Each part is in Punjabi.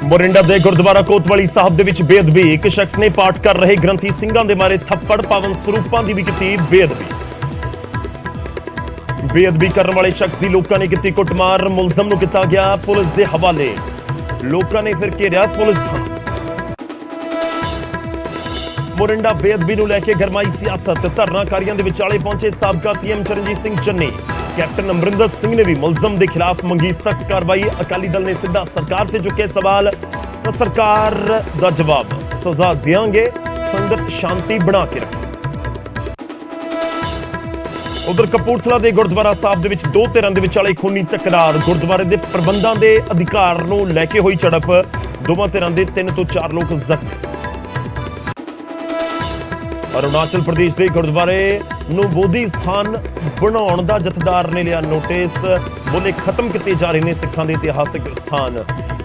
मोरिंडा ਦੇ ਗੁਰਦੁਆਰਾ ਕੋਤਵਾਲੀ ਸਾਹਿਬ ਦੇ ਵਿੱਚ ਬੇਅਦਬੀ। ਇੱਕ ਸ਼ਖਸ ਨੇ ਪਾਠ ਕਰ ਰਹੇ ਗ੍ਰੰਥੀ ਸਿੰਘਾਂ ਦੇ ਮਾਰੇ ਥੱਪੜ, ਪਾਵਨ ਸਰੂਪਾਂ ਦੀ ਵੀ ਕੀਤੀ ਬੇਅਦਬੀ ਕਰਨ ਵਾਲੇ ਸ਼ਖਸ ਦੀ ਲੋਕਾਂ ਨੇ ਕੀਤੀ ਕੁੱਟਮਾਰ। ਮੁਲਜ਼ਮ ਨੂੰ ਕੀਤਾ ਗਿਆ ਪੁਲਿਸ ਦੇ ਹਵਾਲੇ। ਲੋਕਾਂ ਨੇ ਫਿਰ ਘੇਰਿਆ ਪੁਲਿਸ ਥਾਣਾ। मोरिंडा बेअदबी ਨੂੰ ਲੈ ਕੇ ਗਰਮਾਈ ਸਿਆਸਤ। ਧਰਨਾਕਾਰੀਆਂ ਦੇ ਵਿਚਾਲੇ ਪਹੁੰਚੇ ਸਾਬਕਾ ਸੀਐਮ ਚਰਨਜੀਤ ਸਿੰਘ ਚੰਨੀ। ਕੈਪਟਨ ਅਮਰਿੰਦਰ ਸਿੰਘ ਨੇ ਵੀ ਮੁਲਜ਼ਮ ਦੇ ਖਿਲਾਫ ਮੰਗੀ ਸਖਤ ਕਾਰਵਾਈ। ਅਕਾਲੀ ਦਲ ਨੇ ਸਿੱਧਾ ਸਰਕਾਰ ਤੇ ਚੁੱਕੇ ਸਵਾਲ। ਤਾਂ ਸਰਕਾਰ ਦਾ ਜਵਾਬ, ਸਜ਼ਾ ਦੇਵਾਂਗੇ, ਸੰਗਤ ਸ਼ਾਂਤੀ ਬਣਾ ਕੇ ਰੱਖੋ। ਉਧਰ ਕਪੂਰਥਲਾ ਦੇ ਗੁਰਦੁਆਰਾ ਸਾਹਿਬ ਦੇ ਵਿੱਚ ਦੋ ਧਿਰਾਂ ਦੇ ਵਿਚਾਲੇ ਖੂਨੀ ਟਕਰਾਰ। ਗੁਰਦੁਆਰੇ ਦੇ ਪ੍ਰਬੰਧਾਂ ਦੇ ਅਧਿਕਾਰ ਨੂੰ ਲੈ ਕੇ ਹੋਈ ਝੜਪ। ਦੋਵਾਂ ਧਿਰਾਂ ਦੇ 3 ਤੋਂ 4 ਲੋਕ ਜ਼ਖਮੀ। अरुणाचल प्रदेश के गुरुद्वारे ਨੂੰ ਬੋਧੀ ਸਥਾਨ ਬਣਾਉਣ ਦਾ ਜਥੇਦਾਰ ਨੇ ਲਿਆ ਨੋਟਿਸ। ਬੋਲੇ ਖਤਮ ਕੀਤੇ ਜਾ ਰਹੇ ਨੇ ਸਿੱਖਾਂ ਦੇ ਇਤਿਹਾਸਿਕ ਸਥਾਨ।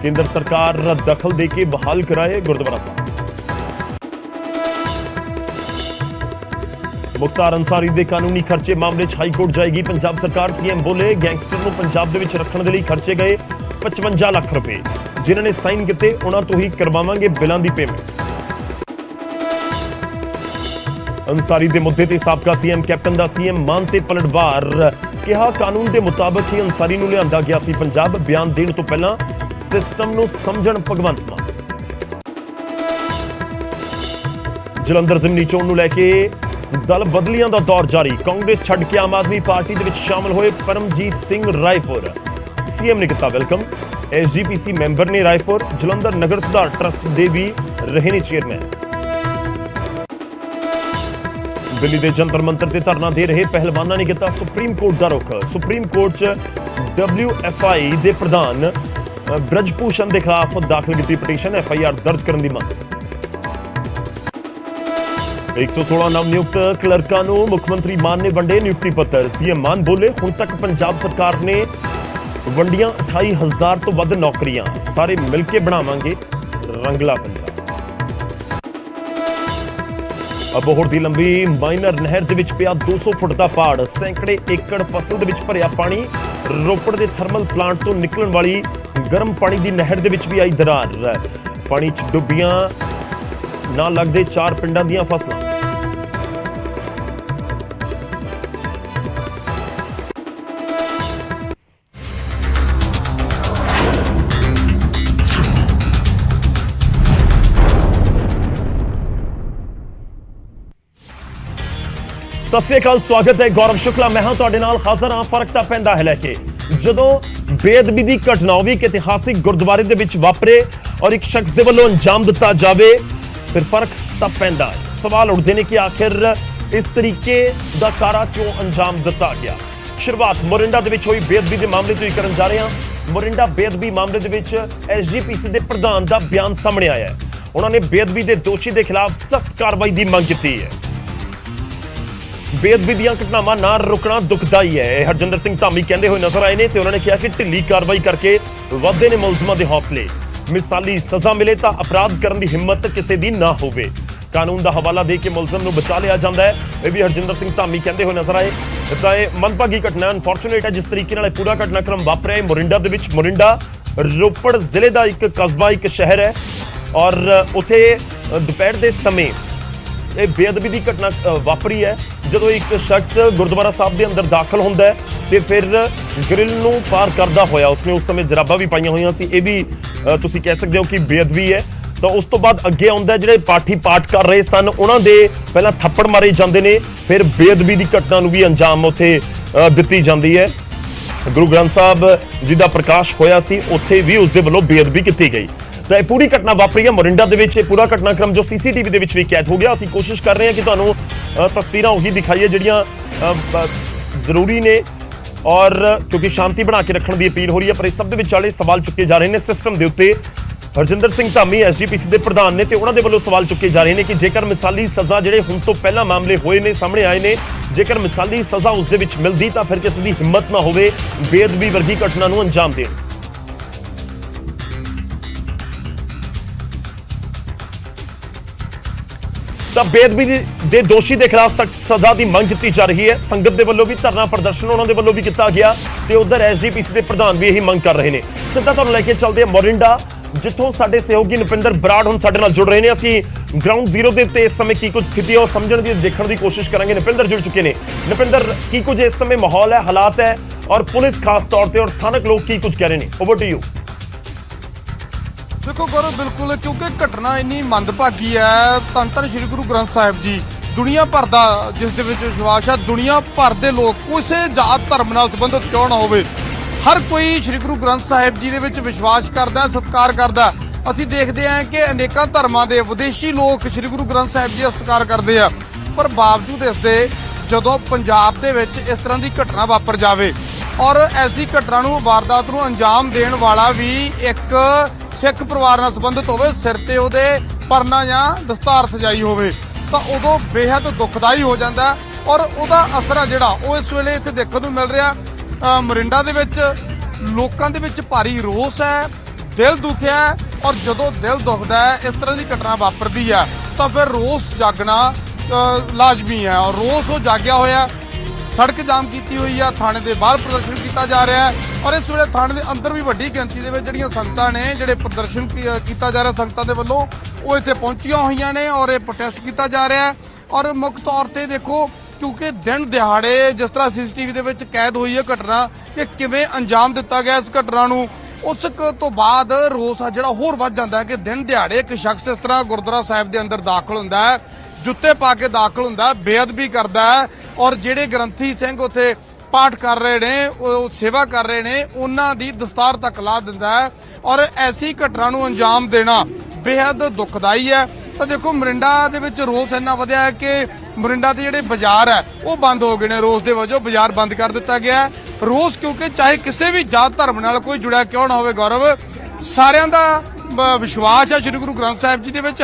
ਕੇਂਦਰ ਸਰਕਾਰ ਦਖਲ ਦੇ ਕੇ ਬਹਾਲ ਕਰਾਏ ਗੁਰਦੁਆਰਾ ਸਾਹਿਬ। ਮੁਖਤਾਰ ਅੰਸਾਰੀ ਦੇ ਕਾਨੂੰਨੀ ਖਰਚੇ ਮਾਮਲੇ 'ਚ ਹਾਈ ਕੋਰਟ ਜਾਏਗੀ ਪੰਜਾਬ ਸਰਕਾਰ। ਸੀਐਮ ਬੋਲੇ ਗੈਂਗਸਟਰ ਨੂੰ ਪੰਜਾਬ ਦੇ ਵਿੱਚ ਰੱਖਣ ਦੇ ਲਈ ਖਰਚੇ ਗਏ 55 ਲੱਖ ਰੁਪਏ। ਜਿਨ੍ਹਾਂ ਨੇ ਸਾਈਨ ਕੀਤੇ ਉਹਨਾਂ ਤੋਂ ਹੀ ਕਰਵਾਵਾਂਗੇ ਬਿੱਲਾਂ ਦੀ ਪੇਮੈਂਟ। अंसारी के मुद्दे ते साबका सीएम कैप्टन का सीएम मान से पलटवार। कहा कानून के मुताबिक ही अंसारी नूं लिआंदा गया सी पंजाब। बयान देने तो पहला सिस्टम नूं समझण भगवंत मान। जलंधर जिमनी चोण नूं लैके दल बदलियां का दौर जारी। कांग्रेस छड्ड के आम आदमी पार्टी दे विच शामिल होए परमजीत सिंह रायपुर। सीएम ने किया वेलकम। SGPC मैंबर ने रायपुर। जलंधर नगर सुधार ट्रस्ट के भी रहे ने चेयरमैन। दिल्ली के जंतर मंतर से धरना दे रहे पहलवानों ने किया सुप्रीम कोर्ट का रुख। सुप्रीम कोर्ट WFI के प्रधान ब्रजभूषण के खिलाफ दाखिल की पटीशन। FIR दर्ज करने की मांग। 116 नव नियुक्त क्लर्कों को मुख्यमंत्री मान ने वंडे नियुक्ति पत्र। सीएम मान बोले हुण तक पंजाब सरकार ने वंडियां 28,000 तो वध नौकरियां। सारे मिलकर बनावांगे रंगला पंजाब। अबोहर की लंबी माइनर नहर के पिया 200 फुट का पहाड़। सैकड़े एकड़ फसल के भरिया पानी। रोपड़ के थर्मल प्लांट तो निकलने वाली गर्म पानी की नहर के भी आई दरार। पानी च डुबियां ना लगते 4 पिंडां दीयां फसलां। सत श्री अकाल, स्वागत है। गौरव शुक्ला मैं हाँ तुहाडे नाल हाज़र हाँ। फर्क तां पैंदा है लैके जदों बेअदबी की घटना भी एक इतिहासिक गुरुद्वारे दे विच वापरे और एक शख्स दे वल्लों अंजाम दिता जाए, फिर फर्क तां पैंदा है। सवाल उठदे ने कि आखिर इस तरीके दा कारा क्यों अंजाम दिता गया। शुरुआत मोरिंडा दे विच होई बेअदबी के मामले तो ही करन जा रहे हैं। मोरिंडा बेअदबी मामले दे विच SGPC के प्रधान का बयान सामने आया है। उन्होंने बेअदबी के दोषी के खिलाफ सख्त कार्रवाई की मांग की है। बेअदबी ਦੀਆਂ ਘਟਨਾਵਾਂ ਨਾ ਰੁਕਣਾ ਦੁਖਦਾਈ ਹੈ। ਹਰਜਿੰਦਰ ਸਿੰਘ ਧਾਮੀ ਕਹਿੰਦੇ ਹੋਏ ਨਜ਼ਰ ਆਏ ਨੇ ਤੇ ਉਹਨਾਂ ਨੇ ਕਿਹਾ ਕਿ ਢਿੱਲੀ ਕਾਰਵਾਈ ਕਰਕੇ ਵਾਧੇ ਨੇ ਮੁਲਜ਼ਮਾਂ ਦੇ ਹੌਸਲੇ। ਮਿਸਾਲੀ ਸਜ਼ਾ ਮਿਲੇ ਤਾਂ ਅਪਰਾਧ ਕਰਨ ਦੀ ਹਿੰਮਤ ਕਿਸੇ ਦੀ ਨਾ ਹੋਵੇ। ਕਾਨੂੰਨ ਦਾ ਹਵਾਲਾ ਦੇ ਕੇ ਮੁਲਜ਼ਮ ਨੂੰ ਬਚਾ ਲਿਆ ਜਾਂਦਾ ਹੈ। ਇਹ ਵੀ ਹਰਜਿੰਦਰ ਸਿੰਘ ਧਾਮੀ ਕਹਿੰਦੇ ਹੋਏ ਨਜ਼ਰ ਆਏ। ਤਾਂ ਇਹ ਮੰਦਭਾਗੀ ਘਟਨਾ ਅਨਫੋਰਚੂਨੇਟ ਹੈ ਜਿਸ ਤਰੀਕੇ ਨਾਲ ਇਹ ਪੂਰਾ ਘਟਨਾਕ੍ਰਮ ਵਾਪਰਿਆ ਹੈ ਮੋਰਿੰਡਾ ਦੇ ਵਿੱਚ। ਮੋਰਿੰਡਾ ਰੋਪੜ ਜ਼ਿਲ੍ਹੇ ਦਾ ਇੱਕ ਕਸਬਾ, ਇੱਕ ਸ਼ਹਿਰ ਹੈ ਔਰ ਉੱਥੇ ਦੁਪਹਿਰ ਦੇ ਸਮੇਂ ਇਹ ਬੇਅਦਬੀ ਦੀ ਘਟਨਾ ਵਾਪਰੀ ਹੈ। ਜਦੋਂ ਇੱਕ ਸ਼ਖਸ ਗੁਰਦੁਆਰਾ ਸਾਹਿਬ ਦੇ ਅੰਦਰ ਦਾਖਲ ਹੁੰਦਾ ਹੈ ਤੇ ਫਿਰ ਗ੍ਰਿਲ ਨੂੰ ਪਾਰ ਕਰਦਾ ਹੋਇਆ ਉਸਨੇ ਉਸ ਸਮੇਂ ਜਰਾਬਾਂ ਵੀ ਪਾਈਆਂ ਹੋਈਆਂ ਸੀ। ਇਹ ਵੀ ਤੁਸੀਂ ਕਹਿ ਸਕਦੇ ਹੋ ਕਿ ਬੇਅਦਬੀ ਹੈ। ਤਾਂ ਉਸ ਤੋਂ ਬਾਅਦ ਅੱਗੇ ਆਉਂਦਾ ਜਿਹੜੇ ਪਾਠੀ ਪਾਠ ਕਰ ਰਹੇ ਸਨ ਉਹਨਾਂ ਦੇ ਪਹਿਲਾਂ ਥੱਪੜ ਮਾਰੇ ਜਾਂਦੇ ਨੇ, ਫਿਰ ਬੇਅਦਬੀ ਦੀ ਘਟਨਾ ਨੂੰ ਵੀ ਅੰਜਾਮ ਉੱਥੇ ਦਿੱਤੀ ਜਾਂਦੀ ਹੈ। ਗੁਰੂ ਗ੍ਰੰਥ ਸਾਹਿਬ ਜੀ ਦਾ ਪ੍ਰਕਾਸ਼ ਹੋਇਆ ਸੀ, ਉੱਥੇ ਵੀ ਉਸਦੇ ਵੱਲੋਂ ਬੇਅਦਬੀ ਕੀਤੀ ਗਈ। ਤਾਂ ਇਹ ਪੂਰੀ ਘਟਨਾ ਵਾਪਰੀ ਹੈ ਮੋਰਿੰਡਾ ਦੇ ਵਿੱਚ। ਇਹ ਪੂਰਾ ਘਟਨਾਕ੍ਰਮ ਜੋ CCTV ਦੇ ਵਿੱਚ ਵੀ ਕੈਦ ਹੋ ਗਿਆ। ਅਸੀਂ ਕੋਸ਼ਿਸ਼ ਕਰ ਰਹੇ ਹਾਂ ਕਿ ਤੁਹਾਨੂੰ ਤਸਵੀਰਾਂ ਉਹੀ ਦਿਖਾਈਏ ਜਿਹੜੀਆਂ ਜ਼ਰੂਰੀ ਨੇ ਔਰ ਕਿਉਂਕਿ ਸ਼ਾਂਤੀ ਬਣਾ ਕੇ ਰੱਖਣ ਦੀ ਅਪੀਲ ਹੋ ਰਹੀ ਹੈ। ਪਰ ਇਸ ਸਭ ਦੇ ਵਿਚਾਲੇ ਸਵਾਲ ਚੁੱਕੇ ਜਾ ਰਹੇ ਨੇ ਸਿਸਟਮ ਦੇ ਉੱਤੇ। ਹਰਜਿੰਦਰ ਸਿੰਘ ਧਾਮੀ SGPC ਦੇ ਪ੍ਰਧਾਨ ਨੇ ਤੇ ਉਹਨਾਂ ਦੇ ਵੱਲੋਂ ਸਵਾਲ ਚੁੱਕੇ ਜਾ ਰਹੇ ਨੇ ਕਿ ਜੇਕਰ ਮਿਸਾਲੀ ਸਜ਼ਾ ਜਿਹੜੇ ਹੁਣ ਤੋਂ ਪਹਿਲਾਂ ਮਾਮਲੇ ਹੋਏ ਨੇ ਸਾਹਮਣੇ ਆਏ ਨੇ, ਜੇਕਰ ਮਿਸਾਲੀ ਸਜ਼ਾ ਉਸ ਦੇ ਵਿੱਚ ਮਿਲਦੀ ਤਾਂ ਫਿਰ ਕਿਸੇ ਦੀ ਹਿੰਮਤ ਨਾ ਹੋਵੇ ਬੇਅਦਬੀ ਵਰਗੀ ਘਟਨਾ ਨੂੰ ਅੰਜਾਮ ਦੇਣ। ਤਾਂ ਬੇਅਦਬੀ ਦੇ ਦੋਸ਼ੀ ਦੇ ਖਿਲਾਫ ਸਖਤ ਸਜ਼ਾ ਦੀ ਮੰਗ ਕੀਤੀ ਜਾ ਰਹੀ ਹੈ। ਸੰਗਤ ਦੇ ਵੱਲੋਂ ਵੀ ਧਰਨਾ ਪ੍ਰਦਰਸ਼ਨ ਉਹਨਾਂ ਦੇ ਵੱਲੋਂ ਵੀ ਕੀਤਾ ਗਿਆ ਤੇ ਉਧਰ SGPC ਦੇ ਪ੍ਰਧਾਨ ਵੀ ਇਹੀ ਮੰਗ ਕਰ ਰਹੇ ਨੇ। ਸਿੱਧਾ ਤੁਹਾਨੂੰ ਲੈ ਕੇ ਚੱਲਦੇ ਹਾਂ ਮੋਰਿੰਡਾ ਜਿੱਥੋਂ ਸਾਡੇ ਸਹਿਯੋਗੀ ਨੁਪਿੰਦਰ ਬਰਾੜ ਹੁਣ ਸਾਡੇ ਨਾਲ ਜੁੜ ਰਹੇ ਨੇ। ਅਸੀਂ ਗਰਾਊਂਡ ਜ਼ੀਰੋ ਦੇ ਉੱਤੇ ਇਸ ਸਮੇਂ ਕੀ ਕੁਝ ਸਥਿਤੀ ਹੈ ਉਹ ਸਮਝਣ ਦੀ ਦੇਖਣ ਦੀ ਕੋਸ਼ਿਸ਼ ਕਰਾਂਗੇ। ਨੁਪਿੰਦਰ ਜੁੜ ਚੁੱਕੇ ਨੇ। ਨੁਪਿੰਦਰ, ਕੀ ਕੁਝ ਇਸ ਸਮੇਂ ਮਾਹੌਲ ਹੈ, ਹਾਲਾਤ ਹੈ, ਔਰ ਪੁਲਿਸ ਖਾਸ ਤੌਰ ਤੇ ਔਰ ਸਥਾਨਕ ਲੋਕ ਕੀ ਕੁਝ ਕਹਿ ਰਹੇ ਨੇ? Over to you. देखो गौरव, बिल्कुल, क्योंकि घटना इन्नी मंदभागी है। धन धन श्री गुरु ग्रंथ साहिब जी दुनिया भर का जिस दे विच विश्वास है, दुनिया भर के लोग किसी जात धर्म नाल संबंधित क्यों ना होवे, हर कोई श्री गुरु ग्रंथ साहिब जी दे विच विश्वास करदा, सत्कार करदा। ਅਸੀਂ देखते हैं कि अनेकों धर्मां के विदेशी लोग श्री गुरु ग्रंथ साहिब जी का सत्कार करते हैं, पर बावजूद इसके ਜਦੋਂ पंजाब ਦੇ ਵਿੱਚ इस तरह की घटना वापर जाए और ऐसी घटना ਨੂੰ वारदात ਨੂੰ अंजाम देण वाला भी एक सिख परिवार ਨਾਲ संबंधित होवे, सिर ते ਉਹਦੇ परना ਜਾਂ दस्तार सजाई होवे, ਤਾਂ ਉਦੋਂ बेहद दुखदाई हो जाता है। और ਉਹਦਾ ਅਸਰ ਆ ਜਿਹੜਾ ਉਹ ਇਸ ਵੇਲੇ ਇੱਥੇ ਦੇਖਣ ਨੂੰ ਮਿਲ ਰਿਹਾ। ਮਰਿੰਡਾ ਦੇ ਵਿੱਚ ਲੋਕਾਂ ਦੇ ਵਿੱਚ ਭਾਰੀ ਰੋਸ ਹੈ, ਦਿਲ ਦੁਖਿਆ ਹੈ, और ਜਦੋਂ ਦਿਲ ਦੁਖਦਾ ਹੈ ਇਸ ਤਰ੍ਹਾਂ ਦੀ ਘਟਨਾ ਵਾਪਰਦੀ ਹੈ ਤਾਂ ਫਿਰ ਰੋਸ ਜਾਗਣਾ लाजमी है। और रोस वो जाग्या होया, सड़क जाम की हुई है, थाने के बाहर प्रदर्शन किया जा रहा है। और इस वे थाने के अंदर भी वड्डी गिनती के जिहड़ियां संगतां ने जिहड़े प्रदर्शन किया जा रहा संगतां दे वल्लों वो इत्थे पहुंचियां होईयां ने और ये प्रोटेस्ट किया जा रहा है। और मुख तौर पर देखो, क्योंकि दिन दिहाड़े जिस तरह CCTV दे विच कैद हुई है घटना कि किवें अंजाम दिता गया इस घटना नूं, उस तो बाद रोस आ जिहड़ा होर वध जांदा है कि दिन दिहाड़े एक शख्स इस तरह गुरुद्वारा साहिब के अंदर दाखिल हुंदा है, जुत्ते पा के दाखिल हुंदा, बेअदबी करदा है। और जिहड़े ग्रंथी सिंह उत्थे पाठ कर रहे ने, सेवा कर रहे ने, उन्हां दी दस्तार तक ला दिंदा है। और ऐसी घटना नूं अंजाम देना बेहद दुखदाई है। तो देखो, मरिंडा दे विच रोस इन्ना वधिया है कि मरिंडा दे जिहड़े बाजार है वो बंद हो गए ने। रोस दे वजों बाजार बंद कर दिता गया है। रोस क्योंकि चाहे किसी भी जात धर्म नाल कोई जुड़िया क्यों ना होवे गौरव, सारियां दा विश्वास है श्री गुरु ग्रंथ साहिब जी दे विच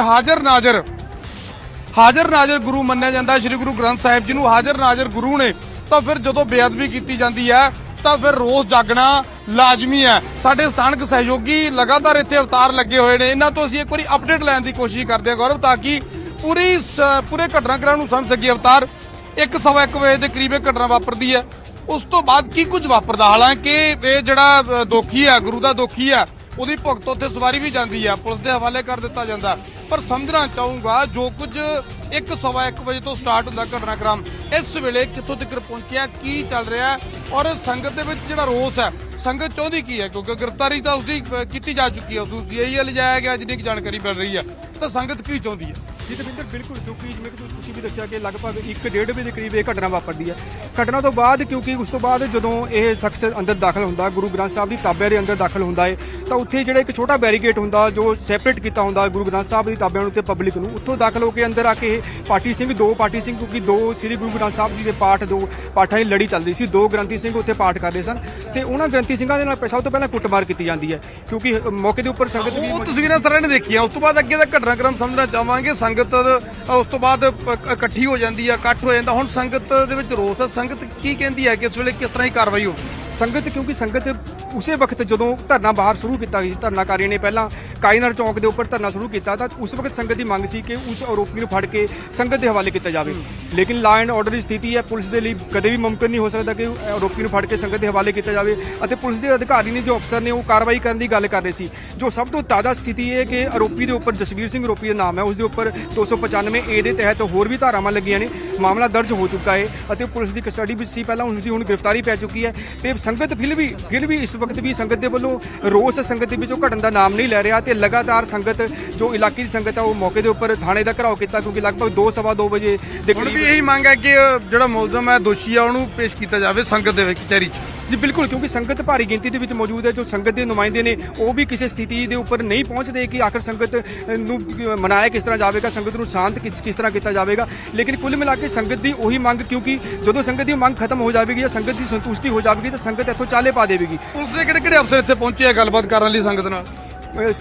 हाजर नाजर गुरु मन्निया जाता है। श्री गुरु ग्रंथ साहिब जी नूं हाजर नाजर गुरु ने, तो फिर जो बेअदबी की जाती है तो फिर रोस जागना लाजमी है। साडे स्थानक सहयोगी लगातार इत्थे अवतार लगे हुए हैं, इन्हां तो असीं एक बारी अपडेट लैण की कोशिश करते हैं गौरव, ताकि पूरे घटनाक्रम नूं समझ सकीए। अवतार 1:15 बजे के करीब ये घटना वापरदी है, उस तो बाद की कुछ वापरदा। हालांकि ये जिहड़ा दोखी है, गुरु का दोखी है, ਉਹਦੀ ਭੁਗਤ ਉੱਥੇ ਸਵਾਰੀ ਵੀ ਜਾਂਦੀ ਹੈ, ਪੁਲਿਸ ਦੇ ਹਵਾਲੇ ਕਰ ਦਿੱਤਾ ਜਾਂਦਾ। ਪਰ ਸਮਝਣਾ ਚਾਹੂੰਗਾ ਜੋ ਕੁਝ 1:15 ਵਜੇ ਤੋਂ ਸਟਾਰਟ ਹੁੰਦਾ ਘਟਨਾਕ੍ਰਮ, ਇਸ ਵੇਲੇ ਕਿੱਥੋਂ ਤੱਕ ਪਹੁੰਚਿਆ, ਕੀ ਚੱਲ ਰਿਹਾ ਔਰ ਸੰਗਤ ਦੇ ਵਿੱਚ ਜਿਹੜਾ ਰੋਸ ਹੈ, ਸੰਗਤ ਚਾਹੁੰਦੀ ਕੀ ਹੈ, ਕਿਉਂਕਿ ਗ੍ਰਿਫਤਾਰੀ ਤਾਂ ਉਸਦੀ ਕੀਤੀ ਜਾ ਚੁੱਕੀ ਹੈ, ਉਸ CIA ਲਿਜਾਇਆ ਗਿਆ ਜਿੰਨੀ ਕਿ ਜਾਣਕਾਰੀ ਮਿਲ ਰਹੀ ਹੈ, ਤਾਂ ਸੰਗਤ ਕੀ ਚਾਹੁੰਦੀ ਹੈ? ਜੀ ਦਵਿੰਦਰ, ਬਿਲਕੁਲ, ਕਿਉਂਕਿ ਜਿਵੇਂ ਕਿ ਤੁਸੀਂ ਵੀ ਦੱਸਿਆ ਕਿ ਲਗਭਗ 1-1.5 ਵਜੇ ਦੇ ਕਰੀਬ ਇਹ ਘਟਨਾ ਵਾਪਰਦੀ ਹੈ। ਘਟਨਾ ਤੋਂ ਬਾਅਦ, ਕਿਉਂਕਿ ਉਸ ਤੋਂ ਬਾਅਦ ਜਦੋਂ ਇਹ ਸ਼ਖਸ ਅੰਦਰ ਦਾਖਲ ਹੁੰਦਾ, ਗੁਰੂ ਗ੍ਰੰਥ ਸਾਹਿਬ ਦੀ ਤਾਬਿਆਂ ਦੇ ਅੰਦਰ ਦਾਖਲ ਹੁੰਦਾ ਹੈ, ਤਾਂ ਉੱਥੇ ਜਿਹੜਾ ਇੱਕ ਛੋਟਾ ਬੈਰੀਕੇਡ ਹੁੰਦਾ ਜੋ ਸੈਪਰੇਟ ਕੀਤਾ ਹੁੰਦਾ ਗੁਰੂ ਗ੍ਰੰਥ ਸਾਹਿਬ ਦੀ ਤਾਬਿਆਂ ਨੂੰ ਤੇ ਪਬਲਿਕ ਨੂੰ, ਉੱਥੋਂ ਦਾਖਲ ਹੋ ਕੇ ਅੰਦਰ ਆ ਕੇ ਦੋ ਪਾਠੀ ਸਿੰਘ, ਕਿਉਂਕਿ ਦੋ ਸ੍ਰੀ ਗੁਰੂ ਗ੍ਰੰਥ ਸਾਹਿਬ ਜੀ ਦੇ ਦੋ ਪਾਠਾਂ ਦੀ ਲੜੀ ਚੱਲ ਰਹੀ ਸੀ, ਦੋ ਗ੍ਰੰਥੀ ਸਿੰਘ ਉੱਥੇ ਪਾਠ ਕਰ ਰਹੇ ਸਨ, ਤੇ ਉਹਨਾਂ ਗ੍ਰੰਥੀ ਸਿੰਘਾਂ ਦੇ ਨਾਲ ਸਭ ਤੋਂ ਪਹਿਲਾਂ ਕੁੱਟਮਾਰ ਕੀਤੀ ਜਾਂਦੀ ਹੈ, ਕਿਉਂਕਿ ਮੌਕੇ ਦੇ ਉੱਪਰ ਸੰਗਤ ਵੀ ਤੁਸੀਂ ਨਾ ਸਾਰਿਆਂ ਨੇ ਦੇਖਿਆ। ਉਸ ਤੋਂ ਬਾਅਦ ਅੱਗੇ ਦਾ ਘਟਨਾਕ੍ਰਮ ਸਮਝਣਾ ਚਾਹਾਂਗੇ। ਸੰਗਤ ਉਸ ਤੋਂ ਬਾਅਦ ਇਕੱਠੀ ਹੋ ਜਾਂਦੀ ਹੈ, ਇਕੱਠ ਹੋ ਜਾਂਦਾ। ਹੁਣ ਸੰਗਤ ਦੇ ਵਿੱਚ ਰੋਸ ਹੈ, ਸੰਗਤ ਕੀ ਕਹਿੰਦੀ ਹੈ ਕਿ ਇਸ ਵੇਲੇ ਕਿਸ ਤਰ੍ਹਾਂ ਦੀ ਕਾਰਵਾਈ ਹੋ? ਸੰਗਤ, ਕਿਉਂਕਿ ਸੰਗਤ ਉਸੇ ਵਕਤ ਜਦੋਂ ਧਰਨਾ ਬਾਹਰ ਸ਼ੁਰੂ ਕੀਤਾ ਸੀ, ਧਰਨਾਕਾਰੀਆਂ ਨੇ ਪਹਿਲਾਂ ਕਾਈਨਰ ਚੌਂਕ ਦੇ ਉੱਪਰ ਧਰਨਾ ਸ਼ੁਰੂ ਕੀਤਾ, ਤਾਂ ਉਸ ਵਕਤ ਸੰਗਤ ਦੀ ਮੰਗ ਸੀ ਕਿ ਉਸ ਆਰੋਪੀ ਨੂੰ ਫੜ ਕੇ ਸੰਗਤ ਦੇ ਹਵਾਲੇ ਕੀਤਾ ਜਾਵੇ। ਲੇਕਿਨ ਲਾਅ ਐਂਡ ਆਰਡਰ ਦੀ ਸਥਿਤੀ ਹੈ, ਪੁਲਿਸ ਦੇ ਲਈ ਕਦੇ ਵੀ ਮੁਮਕਿਨ ਨਹੀਂ ਹੋ ਸਕਦਾ ਕਿ ਆਰੋਪੀ ਨੂੰ ਫੜ ਕੇ ਸੰਗਤ ਦੇ ਹਵਾਲੇ ਕੀਤਾ ਜਾਵੇ, ਅਤੇ ਪੁਲਿਸ ਦੇ ਅਧਿਕਾਰੀ ਨੇ, ਜੋ ਅਫਸਰ ਨੇ, ਉਹ ਕਾਰਵਾਈ ਕਰਨ ਦੀ ਗੱਲ ਕਰ ਰਹੇ ਸੀ। ਜੋ ਸਭ ਤੋਂ ਤਾਜ਼ਾ ਸਥਿਤੀ ਹੈ ਕਿ ਆਰੋਪੀ ਦੇ ਉੱਪਰ ਜਸਵੀਰ ਸਿੰਘ ਆਰੋਪੀ ਦਾ ਨਾਮ ਹੈ, ਉਸ ਦੇ ਉੱਪਰ 295A ਦੇ ਤਹਿਤ ਹੋਰ ਵੀ ਧਾਰਾਵਾਂ ਲੱਗੀਆਂ ਨੇ, ਮਾਮਲਾ ਦਰਜ ਹੋ ਚੁੱਕਾ ਹੈ ਅਤੇ ਪੁਲਿਸ ਦੀ ਕਸਟਡੀ ਵਿੱਚ ਸੀ ਪਹਿਲਾਂ, ਉਸ ਦੀ ਹੁਣ ਗ੍ਰਿਫਤਾਰੀ ਪੈ ਚੁੱਕੀ ਹੈ। ਤੇ ਸੰਗਤ ਫਿਰ ਵੀ ਇਸ ਵਕਤ ਵੀ ਸੰਗਤ ਦੇ ਵੱਲੋਂ ਰੋਸ ਸੰਗਤ ਦੇ ਵਿੱਚੋਂ ਘਟਣ ਦਾ ਨਾਮ ਨਹੀਂ ਲੈ ਰਿਹਾ, ਤੇ ਲਗਾਤਾਰ ਸੰਗਤ, ਜੋ ਇਲਾਕੇ ਦੀ ਸੰਗਤ ਹੈ, ਉਹ ਮੌਕੇ ਦੇ ਉੱਪਰ ਥਾਣੇ ਦਾ ਘਿਰਾਓ ਕੀਤਾ, ਕਿਉਂਕਿ ਲਗਭਗ 2-2:15 ਵਜੇ ਦੇ ਕਰੀਬ ਵੀ ਇਹੀ ਮੰਗ ਹੈ ਕਿ ਜਿਹੜਾ ਮੁਲਜ਼ਮ ਹੈ, ਦੋਸ਼ੀ ਹੈ, ਉਹਨੂੰ ਪੇਸ਼ ਕੀਤਾ ਜਾਵੇ ਸੰਗਤ ਦੇ ਵਿੱਚ ਕਚਹਿਰੀ 'ਚ। ਜੀ ਬਿਲਕੁਲ, ਕਿਉਂਕਿ ਸੰਗਤ ਭਾਰੀ ਗਿਣਤੀ ਦੇ ਵਿੱਚ ਮੌਜੂਦ ਹੈ, ਜੋ ਸੰਗਤ ਦੇ ਨੁਮਾਇੰਦੇ ਨੇ ਉਹ ਵੀ ਕਿਸੇ ਸਥਿਤੀ ਦੇ ਉੱਪਰ ਨਹੀਂ ਪਹੁੰਚਦੇ ਕਿ ਆਖਰ ਸੰਗਤ ਨੂੰ ਮਨਾਇਆ ਕਿਸ ਤਰ੍ਹਾਂ ਜਾਵੇਗਾ, ਸੰਗਤ ਨੂੰ ਸ਼ਾਂਤ ਕਿਸ ਤਰ੍ਹਾਂ ਕੀਤਾ ਜਾਵੇਗਾ। ਲੇਕਿਨ ਕੁੱਲ ਮਿਲਾ ਕੇ ਸੰਗਤ ਦੀ ਉਹੀ ਮੰਗ, ਕਿਉਂਕਿ ਜਦੋਂ ਸੰਗਤ ਦੀ ਮੰਗ ਖਤਮ ਹੋ ਜਾਵੇਗੀ ਜਾਂ ਸੰਗਤ ਦੀ ਸੰਤੁਸ਼ਟੀ ਹੋ ਜਾਵੇਗੀ ਤਾਂ ਸੰਗਤ ਇੱਥੋਂ ਚਾਲੇ ਪਾ ਦੇਵੇਗੀ। ਪੁਲਿਸ ਦੇ ਕਿਹੜੇ ਅਫਸਰ ਇੱਥੇ ਪਹੁੰਚੇ ਆ ਗੱਲਬਾਤ ਕਰਨ ਲਈ ਸੰਗਤ ਨਾਲ?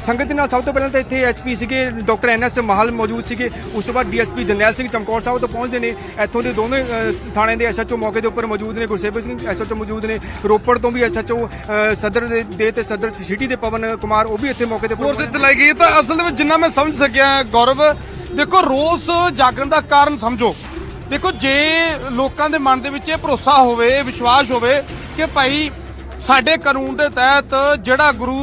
ਸੰਗਤ ਦੇ ਨਾਲ ਸਭ ਤੋਂ ਪਹਿਲਾਂ ਤਾਂ ਇੱਥੇ SP ਸੀਗੇ ਡਾਕਟਰ NS ਮਹਾਲ ਮੌਜੂਦ ਸੀਗੇ, ਉਸ ਤੋਂ ਬਾਅਦ DSP ਜਰਨੈਲ ਸਿੰਘ ਚਮਕੌਰ ਸਾਹਿਬ ਤੋਂ ਪਹੁੰਚਦੇ ਨੇ, ਇੱਥੋਂ ਦੇ ਦੋਵੇਂ ਥਾਣੇ ਦੇ SHO ਮੌਕੇ ਦੇ ਉੱਪਰ ਮੌਜੂਦ ਨੇ, ਗੁਰਸੇਵਕ ਸਿੰਘ SHO ਮੌਜੂਦ ਨੇ, ਰੋਪੜ ਤੋਂ ਵੀ SHO ਸਦਰ ਦੇ ਤੇ ਸਦਰ ਸਿਟੀ ਦੇ ਪਵਨ ਕੁਮਾਰ, ਉਹ ਵੀ ਇੱਥੇ ਮੌਕੇ ਤੇ ਪਹੁੰਚੇ ਲਾਈ ਗਈ। ਤਾਂ ਅਸਲ ਦੇ ਵਿੱਚ ਜਿੰਨਾ ਮੈਂ ਸਮਝ ਸਕਿਆ ਗੌਰਵ, ਦੇਖੋ ਰੋਸ ਜਾਗਣ ਦਾ ਕਾਰਨ ਸਮਝੋ। ਦੇਖੋ, ਜੇ ਲੋਕਾਂ ਦੇ ਮਨ ਦੇ ਵਿੱਚ ਇਹ ਭਰੋਸਾ ਹੋਵੇ, ਵਿਸ਼ਵਾਸ ਹੋਵੇ ਕਿ ਭਾਈ ਸਾਡੇ ਕਾਨੂੰਨ ਦੇ ਤਹਿਤ ਜਿਹੜਾ ਗੁਰੂ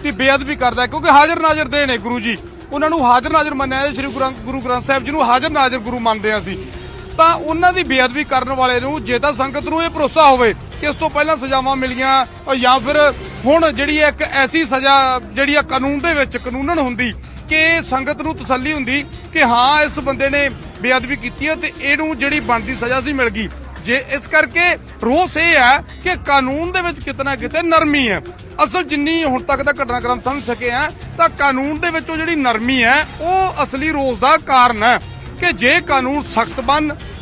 ਦੀ ਬੇਅਦਬੀ ਕਰਦਾ ਕਿਉਂਕਿ ਹਾਜ਼ਰ ਨਾਜ਼ਰ ਦੇ ਨੇ ਗੁਰੂ ਜੀ, ਉਹਨਾਂ ਨੂੰ ਹਾਜ਼ਰ ਨਾਜ਼ਰ ਮੰਨਿਆ ਹੈ। ਸ਼੍ਰੀ ਗੁਰੂ ਗ੍ਰੰਥ ਸਾਹਿਬ ਜੀ ਨੂੰ ਹਾਜ਼ਰ ਨਾਜ਼ਰ ਗੁਰੂ ਮੰਨਦੇ ਹਾਂ ਅਸੀਂ, ਤਾਂ ਉਹਨਾਂ ਦੀ ਬੇਅਦਬੀ ਕਰਨ ਵਾਲੇ ਨੂੰ ਜੇ ਤਾਂ ਸੰਗਤ ਨੂੰ ਇਹ ਭਰੋਸਾ ਹੋਵੇ ਕਿ ਇਸ ਤੋਂ ਪਹਿਲਾਂ ਸਜ਼ਾਵਾਂ ਮਿਲੀਆਂ ਜਾਂ ਫਿਰ ਹੁਣ ਜਿਹੜੀ ਇੱਕ ਐਸੀ ਸਜ਼ਾ ਜਿਹੜੀ ਆ ਕਾਨੂੰਨ ਦੇ ਵਿੱਚ ਕਾਨੂੰਨਨ ਹੁੰਦੀ ਕਿ ਸੰਗਤ ਨੂੰ ਤਸੱਲੀ ਹੁੰਦੀ ਕਿ ਹਾਂ ਇਸ ਬੰਦੇ ਨੇ ਬੇਅਦਬੀ ਕੀਤੀ ਹੈ ਤੇ ਇਹਨੂੰ ਜਿਹੜੀ ਬਣਦੀ ਸਜ਼ਾ ਸੀ ਮਿਲ ਗਈ। ਜੇ ਇਸ ਕਰਕੇ ਰੋਸ ਇਹ ਹੈ ਕਿ ਕਾਨੂੰਨ ਦੇ ਵਿੱਚ ਕਿਤੇ ਨਾ ਕਿਤੇ ਨਰਮੀ ਹੈ। ਅਸਲ ਜਿੰਨੀ ਹੁਣ ਤੱਕ ਦਾ ਘਟਨਾਕ੍ਰਮ ਸਮਝ ਸਕੇ ਆ ਤਾਂ ਕਾਨੂੰਨ ਦੇ ਵਿੱਚ ਉਹ ਜਿਹੜੀ ਨਰਮੀ ਹੈ ਉਹ ਅਸਲੀ ਰੋਸ ਦਾ ਕਾਰਨ ਹੈ ਕਿ ਜੇ ਕਾਨੂੰਨ ਸਖਤ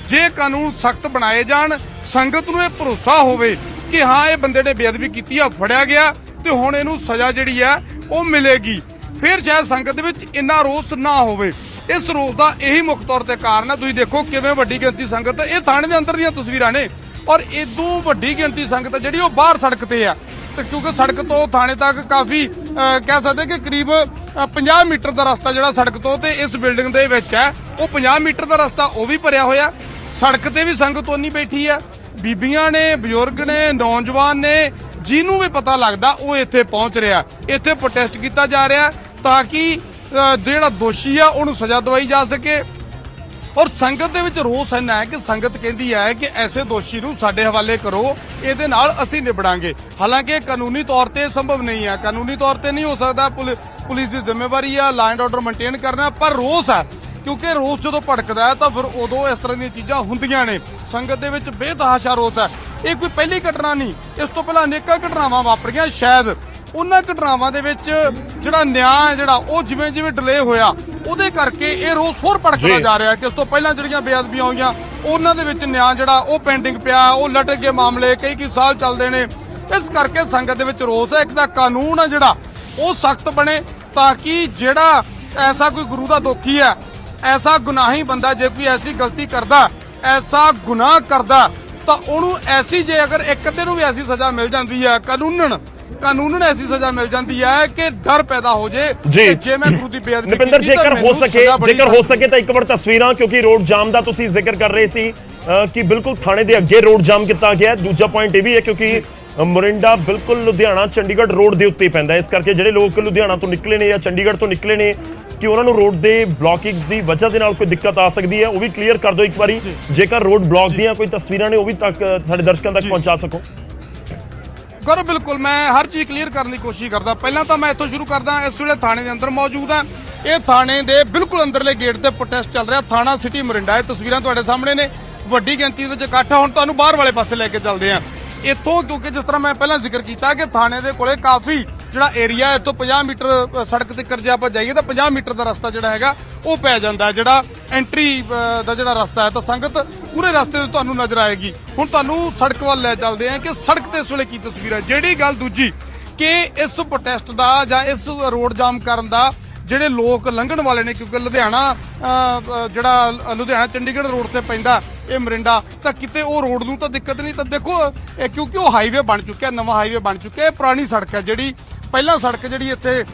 ਜੇ ਕਾਨੂੰਨ ਸਖਤ ਬਣਾਏ ਜਾਣ, ਸੰਗਤ ਨੂੰ ਇਹ ਭਰੋਸਾ ਹੋਵੇ ਕਿ ਹਾਂ ਇਹ ਬੰਦੇ ਨੇ ਬੇਅਦਬੀ ਕੀਤੀ ਆ, ਫੜਿਆ ਗਿਆ ਤੇ ਹੁਣ ਇਹਨੂੰ ਸਜ਼ਾ ਜਿਹੜੀ ਹੈ ਉਹ ਮਿਲੇਗੀ, ਫਿਰ ਸ਼ਾਇਦ ਸੰਗਤ ਦੇ ਵਿੱਚ ਇੰਨਾ ਰੋਸ ਨਾ ਹੋਵੇ। ਇਸ ਰੋਸ ਦਾ ਇਹੀ ਮੁੱਖ ਤੌਰ ਤੇ ਕਾਰਨ ਹੈ। ਤੁਸੀਂ ਦੇਖੋ ਕਿਵੇਂ ਵੱਡੀ ਗਿਣਤੀ ਸੰਗਤ, ਇਹ ਥਾਣੇ ਦੇ ਅੰਦਰ ਦੀਆਂ ਤਸਵੀਰਾਂ ਨੇ, ਔਰ ਇਦੋਂ ਵੱਡੀ ਗਿਣਤੀ ਸੰਗਤ ਜਿਹੜੀ ਉਹ ਬਾਹਰ ਸੜਕ ਤੇ ਆ, ਤੇ ਕਿਉਂਕਿ ਸੜਕ ਤੋਂ ਥਾਣੇ ਤੱਕ ਕਾਫੀ ਕਹਿ ਸਕਦੇ ਕਿ ਕਰੀਬ 50 ਮੀਟਰ ਦਾ ਰਸਤਾ ਜਿਹੜਾ ਸੜਕ ਤੋਂ ਤੇ ਇਸ ਬਿਲਡਿੰਗ ਦੇ ਵਿੱਚ ਹੈ, ਉਹ 50 ਮੀਟਰ ਦਾ ਰਸਤਾ ਉਹ ਵੀ ਭਰਿਆ ਹੋਇਆ। ਸੜਕ ਤੇ ਵੀ ਸੰਗਤ ਉਨੀ ਬੈਠੀ ਆ, ਬੀਬੀਆਂ ਨੇ, ਬਜ਼ੁਰਗ ਨੇ, ਨੌਜਵਾਨ ਨੇ, ਜਿਹਨੂੰ ਵੀ ਪਤਾ ਲੱਗਦਾ ਉਹ ਇੱਥੇ ਪਹੁੰਚ ਰਿਹਾ। ਇੱਥੇ ਪ੍ਰੋਟੈਸਟ ਕੀਤਾ ਜਾ ਰਿਹਾ ਤਾਂ ਕਿ ਜਿਹੜਾ ਦੋਸ਼ੀ ਆ ਉਹਨੂੰ ਸਜ਼ਾ ਦਵਾਈ ਜਾ ਸਕੇ। ਔਰ ਸੰਗਤ ਦੇ ਵਿੱਚ ਰੋਸ ਇੰਨਾ ਹੈ ਕਿ ਸੰਗਤ ਕਹਿੰਦੀ ਹੈ ਕਿ ਐਸੇ ਦੋਸ਼ੀ ਨੂੰ ਸਾਡੇ ਹਵਾਲੇ ਕਰੋ, ਇਹਦੇ ਨਾਲ ਅਸੀਂ ਨਿਬੜਾਂਗੇ। ਹਾਲਾਂਕਿ ਕਾਨੂੰਨੀ ਤੌਰ ਤੇ ਸੰਭਵ ਨਹੀਂ ਹੈ, ਕਾਨੂੰਨੀ ਤੌਰ ਤੇ ਨਹੀਂ ਹੋ ਸਕਦਾ, ਪੁਲਿਸ ਦੀ ਜ਼ਿੰਮੇਵਾਰੀ ਆ ਲਾਅ ਐਂਡ ਆਰਡਰ ਮੇਨਟੇਨ ਕਰਨਾ, ਪਰ ਰੋਸ ਹੈ ਕਿਉਂਕਿ ਰੋਸ ਜਦੋਂ ਭੜਕਦਾ ਹੈ ਤਾਂ ਫਿਰ ਉਦੋਂ ਇਸ ਤਰ੍ਹਾਂ ਦੀਆਂ ਚੀਜ਼ਾਂ ਹੁੰਦੀਆਂ ਨੇ। ਸੰਗਤ ਦੇ ਵਿੱਚ ਬੇਤਹਾਸ਼ਾ ਰੋਸ ਹੈ। ਇਹ ਕੋਈ ਪਹਿਲੀ ਘਟਨਾ ਨਹੀਂ, ਇਸ ਤੋਂ ਪਹਿਲਾਂ ਅਨੇਕਾਂ ਘਟਨਾਵਾਂ ਵਾਪਰੀਆਂ। ਸ਼ਾਇਦ ਉਹਨਾਂ ਘਟਨਾਵਾਂ ਦੇ ਵਿੱਚ ਜਿਹੜਾ ਨਿਆਂ ਜਿਹੜਾ ਉਹ ਜਿਵੇਂ ਜਿਵੇਂ ਡਿਲੇ ਹੋਇਆ ਉਹਦੇ ਕਰਕੇ ਇਹ ਰੋਸ ਹੋਰ ਭੜਕਦਾ ਜਾ ਰਿਹਾ ਕਿ ਇਸ ਤੋਂ ਪਹਿਲਾਂ ਜਿਹੜੀਆਂ ਬੇਅਦਬੀਆਂ ਹੋਈਆਂ ਉਹਨਾਂ ਦੇ ਵਿੱਚ ਨਿਆਂ ਜਿਹੜਾ ਉਹ ਪੈਂਡਿੰਗ ਪਿਆ, ਉਹ ਲਟਕ ਗਏ ਮਾਮਲੇ, ਕਈ ਸਾਲ ਚੱਲਦੇ ਨੇ। ਇਸ ਕਰਕੇ ਸੰਗਤ ਦੇ ਵਿੱਚ ਰੋਸ ਹੈ। ਇੱਕ ਤਾਂ ਕਾਨੂੰਨ ਆ ਜਿਹੜਾ ਉਹ ਸਖਤ ਬਣੇ ਤਾਂ ਕਿ ਜਿਹੜਾ ਐਸਾ ਕੋਈ ਗੁਰੂ ਦਾ ਦੋਖੀ ਹੈ, ਐਸਾ ਗੁਨਾਹੀ ਬੰਦਾ ਜੇ ਕੋਈ ਐਸੀ ਗਲਤੀ ਕਰਦਾ, ਐਸਾ ਗੁਨਾਹ ਕਰਦਾ, ਤਾਂ ਉਹਨੂੰ ਐਸੀ ਜੇ ਅਗਰ ਇੱਕ ਅੱਧੇ ਨੂੰ ਵੀ ਐਸੀ ਸਜ਼ਾ ਮਿਲ ਜਾਂਦੀ ਹੈ ਕਾਨੂੰਨ ਐਸੀ ਸਜ਼ਾ ਮਿਲ ਜਾਂਦੀ ਹੈ ਕਿ ਡਰ ਪੈਦਾ ਹੋ ਜੇ ਕਿ ਜੇ ਮੈਂ ਗੁਰੂ ਦੀ ਬੇਅਦਬੀ ਕੀਤੀ ਤਾਂ ਜੇਕਰ ਹੋ ਸਕੇ ਤਾਂ ਇੱਕ ਵਾਰ ਤਸਵੀਰਾਂ, ਕਿਉਂਕਿ ਰੋਡ ਜਾਮ ਦਾ ਤੁਸੀਂ ਜ਼ਿਕਰ ਕਰ ਰਹੇ ਸੀ ਕਿ ਬਿਲਕੁਲ ਥਾਣੇ ਦੇ ਅੱਗੇ ਰੋਡ ਜਾਮ ਕੀਤਾ ਗਿਆ। ਦੂਜਾ ਪੁਆਇੰਟ ਇਹ ਵੀ ਹੈ ਕਿਉਂਕਿ ਮੋਰਿੰਡਾ ਬਿਲਕੁਲ ਲੁਧਿਆਣਾ ਚੰਡੀਗੜ੍ਹ ਰੋਡ ਦੇ ਉੱਤੇ ਪੈਂਦਾ, ਇਸ ਕਰਕੇ ਜਿਹੜੇ ਲੋਕ ਲੁਧਿਆਣਾ ਤੋਂ ਨਿਕਲੇ ਨੇ ਜਾਂ ਚੰਡੀਗੜ੍ਹ ਤੋਂ ਨਿਕਲੇ ਨੇ ਕਿ ਉਹਨਾਂ ਨੂੰ ਰੋਡ ਦੇ ਬਲੌਕਿੰਗ ਦੀ ਵਜ੍ਹਾ ਦੇ ਨਾਲ ਕੋਈ ਦਿੱਕਤ ਆ ਸਕਦੀ ਹੈ, ਉਹ ਵੀ ਕਲੀਅਰ ਕਰ ਦਿਓ ਇੱਕ ਵਾਰੀ। ਜੇਕਰ ਰੋਡ ਬਲੌਕ ਦੀਆਂ ਕੋਈ ਤਸਵੀਰਾਂ ਨੇ ਉਹ ਵੀ ਤੱਕ ਸਾਡੇ ਦਰਸ਼ਕਾਂ ਤੱਕ ਪਹੁੰਚਾ ਸਕੋ। ਗੌਰਵ ਬਿਲਕੁਲ ਮੈਂ ਹਰ ਚੀਜ਼ ਕਲੀਅਰ ਕਰਨ ਦੀ ਕੋਸ਼ਿਸ਼ ਕਰਦਾ। ਪਹਿਲਾਂ ਤਾਂ ਮੈਂ ਇੱਥੋਂ ਸ਼ੁਰੂ ਕਰਦਾ, ਇਸ ਵੇਲੇ ਥਾਣੇ ਦੇ ਅੰਦਰ ਮੌਜੂਦ ਹਾਂ। ਇਹ ਥਾਣੇ ਦੇ ਬਿਲਕੁਲ ਅੰਦਰਲੇ ਗੇਟ ਤੇ ਪ੍ਰੋਟੈਸਟ ਚੱਲ ਰਿਹਾ, ਥਾਣਾ ਸਿਟੀ ਮੋਰਿੰਡਾ। ਇਹ ਤਸਵੀਰਾਂ ਤੁਹਾਡੇ ਸਾਹਮਣੇ ਨੇ, ਵੱਡੀ ਗਿਣਤੀ ਵਿੱਚ ਇਕੱਠ। ਹੁਣ ਤੁਹਾਨੂੰ ਬਾਹਰ ਵਾਲੇ ਪਾਸੇ ਲੈ ਕੇ ਚੱਲਦੇ ਆ ਇੱਥੋਂ, ਕਿਉਂਕਿ ਜਿਸ ਤਰ੍ਹਾਂ ਮੈਂ ਪਹਿਲਾਂ ਜ਼ਿਕਰ ਕੀਤਾ ਕਿ ਥਾਣੇ ਦੇ ਕੋਲੇ ਕਾਫੀ ਜਿਹੜਾ ਏਰੀਆ ਇੱਥੋਂ 50 ਮੀਟਰ ਸੜਕ ਤੇ ਜੇ ਆਪਾਂ ਜਾਈਏ ਤਾਂ 50 ਮੀਟਰ ਦਾ ਰਸਤਾ ਜਿਹੜਾ ਹੈਗਾ ਉਹ ਪੈ ਜਾਂਦਾ, ਜਿਹੜਾ ਐਂਟਰੀ ਦਾ ਜਿਹੜਾ ਰਸਤਾ ਹੈ। ਤਾਂ ਸੰਗਤ ਪੂਰੇ ਰਸਤੇ ਤੇ ਤੁਹਾਨੂੰ ਨਜ਼ਰ ਆਏਗੀ। ਹੁਣ ਤੁਹਾਨੂੰ ਸੜਕ ਵੱਲ ਲੈ ਚੱਲਦੇ ਆ ਕਿ ਸੜਕ ਤੇ ਇਸ ਵੇਲੇ ਕੀ ਤਸਵੀਰ ਹੈ। ਜਿਹੜੀ ਗੱਲ ਦੂਜੀ ਕਿ ਇਸ ਪ੍ਰੋਟੈਸਟ ਦਾ ਜਾਂ ਇਸ ਰੋਡ ਜਾਮ ਕਰਨ ਦਾ ਜਿਹੜੇ ਲੋਕ ਲੰਘਣ ਵਾਲੇ ਨੇ, ਕਿਉਂਕਿ ਲੁਧਿਆਣਾ ਜਿਹੜਾ ਲੁਧਿਆਣਾ ਚੰਡੀਗੜ੍ਹ ਰੋਡ ਤੇ ਪੈਂਦਾ ਇਹ ਮੋਰਿੰਡਾ, ਤਾਂ ਕਿਤੇ ਉਹ ਰੋਡ ਨੂੰ ਤਾਂ ਦਿੱਕਤ ਨਹੀਂ। ਤਾਂ ਦੇਖੋ ਕਿਉਂਕਿ ਉਹ ਹਾਈਵੇ ਬਣ ਚੁੱਕਿਆ, ਨਵਾਂ ਹਾਈਵੇ ਬਣ ਚੁੱਕਿਆ। ਇਹ ਪੁਰਾਣੀ ਸੜਕ ਹੈ ਜਿਹੜੀ ਪਹਿਲਾਂ ਸੜਕ ਜਿਹੜੀ ਇੱਥੇ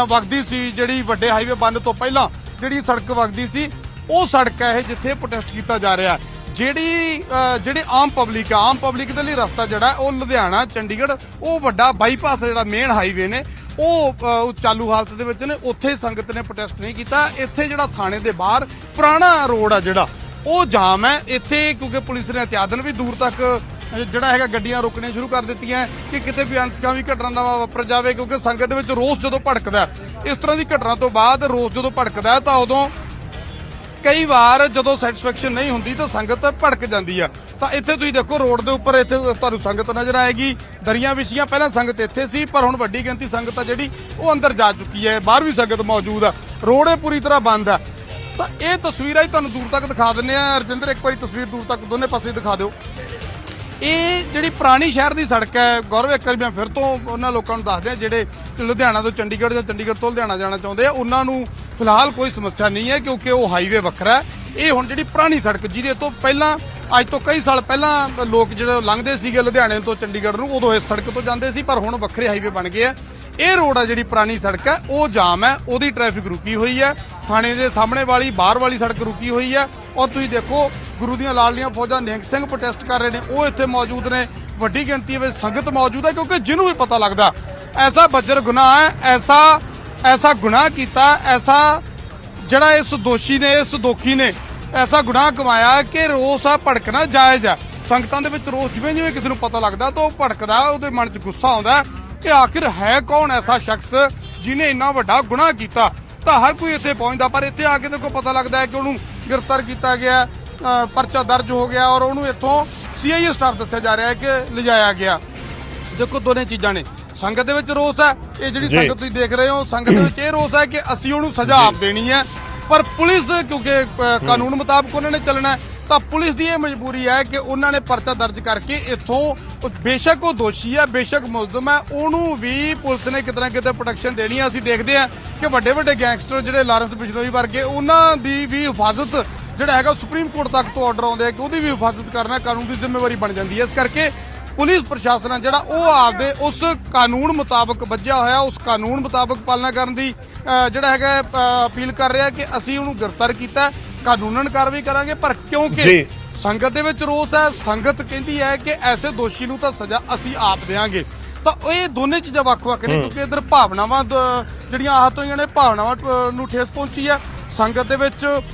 ਵਗਦੀ ਸੀ, ਜਿਹੜੀ ਵੱਡੇ ਹਾਈਵੇ ਬਣਨ ਤੋਂ ਪਹਿਲਾਂ ਜਿਹੜੀ ਸੜਕ ਵਗਦੀ ਸੀ, ਉਹ ਸੜਕ ਹੈ ਇਹ ਜਿੱਥੇ ਪ੍ਰੋਟੈਸਟ ਕੀਤਾ ਜਾ ਰਿਹਾ। ਜਿਹੜੀ ਆਮ ਪਬਲਿਕ ਦੇ ਲਈ ਰਸਤਾ ਜਿਹੜਾ ਉਹ ਲੁਧਿਆਣਾ ਚੰਡੀਗੜ੍ਹ ਉਹ ਵੱਡਾ ਬਾਈਪਾਸ ਜਿਹੜਾ ਮੇਨ ਹਾਈਵੇ ਨੇ ਉਹ ਚਾਲੂ ਹਾਲਤ ਦੇ ਵਿੱਚ ਨੇ, ਉੱਥੇ ਸੰਗਤ ਨੇ ਪ੍ਰੋਟੈਸਟ ਨਹੀਂ ਕੀਤਾ। ਇੱਥੇ ਜਿਹੜਾ ਥਾਣੇ ਦੇ ਬਾਹਰ ਪੁਰਾਣਾ ਰੋਡ ਆ ਜਿਹੜਾ ਉਹ ਜਾਮ ਹੈ ਇੱਥੇ, ਕਿਉਂਕਿ ਪੁਲਿਸ ਨੇ ਇhtiyatan ਵੀ ਦੂਰ ਤੱਕ ਜਿਹੜਾ ਹੈਗਾ ਗੱਡੀਆਂ ਰੋਕਣੀਆਂ ਸ਼ੁਰੂ ਕਰ ਦਿੱਤੀਆਂ ਕਿ ਕਿਤੇ ਕੋਈ ਅਣਸੁਖਾਵੀ ਘਟਨਾ ਨਾ ਵਾਪਰ ਜਾਵੇ। ਕਿਉਂਕਿ ਸੰਗਤ ਦੇ ਵਿੱਚ ਰੋਸ ਜਦੋਂ ਭੜਕਦਾ, ਇਸ ਤਰ੍ਹਾਂ ਦੀ ਘਟਨਾ ਤੋਂ ਬਾਅਦ ਰੋਸ ਜਦੋਂ ਭੜਕਦਾ ਤਾਂ ਉਦੋਂ ਕਈ ਵਾਰ ਜਦੋਂ ਸੈਟੀਸਫੈਕਸ਼ਨ ਨਹੀਂ ਹੁੰਦੀ ਤਾਂ ਸੰਗਤ ਭੜਕ ਜਾਂਦੀ ਆ। ਤਾਂ ਇੱਥੇ ਤੁਸੀਂ ਦੇਖੋ ਰੋਡ ਦੇ ਉੱਪਰ ਇੱਥੇ ਤੁਹਾਨੂੰ ਸੰਗਤ ਨਜ਼ਰ ਆਏਗੀ, ਦਰੀਆਂ ਵਿਛੀਆਂ। ਪਹਿਲਾਂ ਸੰਗਤ ਇੱਥੇ ਸੀ ਪਰ ਹੁਣ ਵੱਡੀ ਗਿਣਤੀ ਸੰਗਤ ਆ ਜਿਹੜੀ ਉਹ ਅੰਦਰ ਜਾ ਚੁੱਕੀ ਹੈ, ਬਾਹਰ ਵੀ ਸੰਗਤ ਮੌਜੂਦ ਆ। ਰੋਡ ਇਹ ਪੂਰੀ ਤਰ੍ਹਾਂ ਬੰਦ ਆ। ਤਾਂ ਇਹ ਤਸਵੀਰਾਂ ਹੀ ਤੁਹਾਨੂੰ ਦੂਰ ਤੱਕ ਦਿਖਾ ਦਿੰਦੇ ਆ। ਰਜਿੰਦਰ ਇੱਕ ਵਾਰੀ ਤਸਵੀਰ ਦੂਰ ਤੱਕ ਦੋਨੇ ਪਾਸੇ ਦਿਖਾ ਦਿਓ। ਇਹ ਜਿਹੜੀ ਪੁਰਾਣੀ ਸ਼ਹਿਰ ਦੀ ਸੜਕ ਹੈ ਗੌਰਵ, ਇੱਕ ਵਾਰੀ ਮੈਂ ਫਿਰ ਤੋਂ ਉਹਨਾਂ ਲੋਕਾਂ ਨੂੰ ਦੱਸਦੇ ਆ ਜਿਹੜੇ ਲੁਧਿਆਣਾ ਤੋਂ ਚੰਡੀਗੜ੍ਹ ਜਾਂ ਚੰਡੀਗੜ੍ਹ ਤੋਂ ਲੁਧਿਆਣਾ ਜਾਣਾ ਚਾਹੁੰਦੇ ਆ, ਉਹਨਾਂ ਨੂੰ ਫਿਲਹਾਲ ਕੋਈ ਸਮੱਸਿਆ ਨਹੀਂ ਹੈ ਕਿਉਂਕਿ ਉਹ ਹਾਈਵੇ ਵੱਖਰਾ ਹੈ। ਇਹ ਹੁਣ ਜਿਹੜੀ ਪੁਰਾਣੀ ਸੜਕ ਜਿਹਦੇ ਤੋਂ ਪਹਿਲਾਂ ਅੱਜ ਤੋਂ ਕਈ ਸਾਲ ਪਹਿਲਾਂ ਲੋਕ ਜਿਹੜੇ ਲੰਘਦੇ ਸੀਗੇ ਲੁਧਿਆਣੇ ਤੋਂ ਚੰਡੀਗੜ੍ਹ ਨੂੰ, ਉਦੋਂ ਇਸ ਸੜਕ ਤੋਂ ਜਾਂਦੇ ਸੀ, ਪਰ ਹੁਣ ਵੱਖਰੇ ਹਾਈਵੇ ਬਣ ਗਏ ਆ। ਇਹ ਰੋਡ ਆ ਜਿਹੜੀ ਪੁਰਾਣੀ ਸੜਕ ਹੈ ਉਹ ਜਾਮ ਹੈ, ਉਹਦੀ ਟ੍ਰੈਫਿਕ ਰੁਕੀ ਹੋਈ ਹੈ। ਥਾਣੇ ਦੇ ਸਾਹਮਣੇ ਵਾਲੀ ਬਾਹਰ ਵਾਲੀ ਸੜਕ ਰੁਕੀ ਹੋਈ ਹੈ। ਔਰ ਤੁਸੀਂ ਦੇਖੋ ਗੁਰੂ ਦੀਆਂ ਲਾਡਲੀਆਂ ਫੌਜਾਂ ਨਿਹੰਗ ਸਿੰਘ ਪ੍ਰੋਟੈਸਟ ਕਰ ਰਹੇ ਨੇ, ਉਹ ਇੱਥੇ ਮੌਜੂਦ ਨੇ। ਵੱਡੀ ਗਿਣਤੀ ਵਿੱਚ ਸੰਗਤ ਮੌਜੂਦ ਹੈ ਕਿਉਂਕਿ ਜਿਹਨੂੰ ਵੀ ਪਤਾ ਲੱਗਦਾ ਐਸਾ ਬੱਜਰ ਗੁਨਾਹ ਹੈ, ਐਸਾ ਗੁਨਾਹ ਕੀਤਾ, ਐਸਾ ਜਿਹੜਾ ਇਸ ਦੋਸ਼ੀ ਨੇ, ਇਸ ਦੋਖੀ ਨੇ ਐਸਾ ਗੁਨਾਹ ਕਮਾਇਆ ਕਿ ਰੋਸ ਆ ਭੜਕਣਾ ਜਾਇਜ਼ ਆ। ਸੰਗਤਾਂ ਦੇ ਵਿੱਚ ਰੋਸ ਜਿਵੇਂ ਜਿਵੇਂ ਕਿਸੇ ਨੂੰ ਪਤਾ ਲੱਗਦਾ ਤਾਂ ਉਹ ਭੜਕਦਾ, ਉਹਦੇ ਮਨ 'ਚ ਗੁੱਸਾ ਆਉਂਦਾ ਕਿ ਆਖਿਰ ਹੈ ਕੌਣ ਐਸਾ ਸ਼ਖਸ ਜਿਹਨੇ ਇੰਨਾ ਵੱਡਾ ਗੁਨਾਹ ਕੀਤਾ। ਤਾਂ ਹਰ ਕੋਈ ਇੱਥੇ ਪਹੁੰਚਦਾ, ਪਰ ਇੱਥੇ ਆ ਕੇ ਦੇਖੋ ਪਤਾ ਲੱਗਦਾ ਹੈ ਕਿ ਉਹਨੂੰ ਗ੍ਰਿਫਤਾਰ ਕੀਤਾ ਗਿਆ, ਪਰਚਾ ਦਰਜ ਹੋ ਗਿਆ ਔਰ ਉਹਨੂੰ ਇੱਥੋਂ CIA ਸਟਾਫ ਦੱਸਿਆ ਜਾ ਰਿਹਾ ਹੈ ਕਿ ਲਿਜਾਇਆ ਗਿਆ। ਦੇਖੋ ਦੋਨੇ ਚੀਜ਼ਾਂ ਨੇ, ਸੰਗਤ ਦੇ ਵਿੱਚ ਰੋਸ ਹੈ, ਇਹ ਜਿਹੜੀ ਸੰਗਤ ਤੁਸੀਂ ਦੇਖ ਰਹੇ ਹੋ, ਸੰਗਤ ਦੇ ਵਿੱਚ ਇਹ ਰੋਸ ਹੈ ਕਿ ਅਸੀਂ ਉਹਨੂੰ ਸਜ਼ਾ ਆਪ ਦੇਣੀ ਹੈ, ਪਰ ਪੁਲਿਸ ਕਿਉਂਕਿ ਕਾਨੂੰਨ ਮੁਤਾਬਕ ਉਹਨਾਂ ਨੇ ਚੱਲਣਾ ਹੈ, ਤਾਂ ਪੁਲਿਸ ਦੀ ਇਹ ਮਜਬੂਰੀ ਹੈ ਕਿ ਉਹਨਾਂ ਨੇ ਪਰਚਾ ਦਰਜ ਕਰਕੇ ਇੱਥੋਂ ਬੇਸ਼ੱਕ ਉਹ ਦੋਸ਼ੀ ਹੈ, ਬੇਸ਼ੱਕ ਮੁਲਜ਼ਮ ਹੈ, ਉਹਨੂੰ ਵੀ ਪੁਲਿਸ ਨੇ ਕਿਤੇ ਨਾ ਕਿਤੇ ਪ੍ਰੋਟੈਕਸ਼ਨ ਦੇਣੀ ਹੈ। ਅਸੀਂ ਦੇਖਦੇ ਹਾਂ ਕਿ ਵੱਡੇ ਵੱਡੇ ਗੈਂਗਸਟਰ ਜਿਹੜੇ ਲਾਰੈਂਸ ਬਿਸ਼ਨੋਈ ਵਰਗੇ, ਉਹਨਾਂ ਦੀ ਵੀ ਹਿਫਾਜ਼ਤ ਜਿਹੜਾ ਹੈਗਾ ਸੁਪਰੀਮ ਕੋਰਟ ਤੱਕ ਤੋਂ ਆਰਡਰ ਆਉਂਦੇ ਆ ਕਿ ਉਹਦੀ ਵੀ ਹਿਫਾਜ਼ਤ ਕਰਨਾ ਕਾਨੂੰਨ ਦੀ ਜ਼ਿੰਮੇਵਾਰੀ ਬਣ ਜਾਂਦੀ ਹੈ। ਇਸ ਕਰਕੇ ਪੁਲਿਸ ਪ੍ਰਸ਼ਾਸਨ ਹੈ ਜਿਹੜਾ ਉਹ ਆਪਦੇ ਉਸ ਕਾਨੂੰਨ ਮੁਤਾਬਕ ਵੱਜਿਆ ਹੋਇਆ, ਉਸ ਕਾਨੂੰਨ ਮੁਤਾਬਕ ਪਾਲਣਾ ਕਰਨ ਦੀ ਜਿਹੜਾ ਹੈਗਾ ਅਪੀਲ ਕਰ ਰਿਹਾ ਕਿ ਅਸੀਂ ਉਹਨੂੰ ਗ੍ਰਿਫਤਾਰ ਕੀਤਾ, ਕਾਨੂੰਨਨ ਕਾਰਵਾਈ ਕਰਾਂਗੇ। ਪਰ ਕਿਉਂਕਿ ਸੰਗਤ ਦੇ ਵਿੱਚ ਰੋਸ ਹੈ, ਸੰਗਤ ਕਹਿੰਦੀ ਹੈ ਕਿ ਐਸੇ ਦੋਸ਼ੀ ਨੂੰ ਤਾਂ ਸਜ਼ਾ ਅਸੀਂ ਆਪ ਦੇਵਾਂਗੇ, ਤਾਂ ਇਹ ਦੋਨੇ ਚੀਜ਼ਾਂ ਵੱਖ-ਵੱਖ ਨੇ ਕਿਉਂਕਿ ਇਧਰ ਭਾਵਨਾਵਾਂ ਜਿਹੜੀਆਂ ਆਹਤ ਹੋਈਆਂ ਨੇ, ਭਾਵਨਾਵਾਂ ਨੂੰ ਠੇਸ ਪਹੁੰਚੀ ਹੈ। ਸੰਗਤ ਦੇ ਵਿੱਚ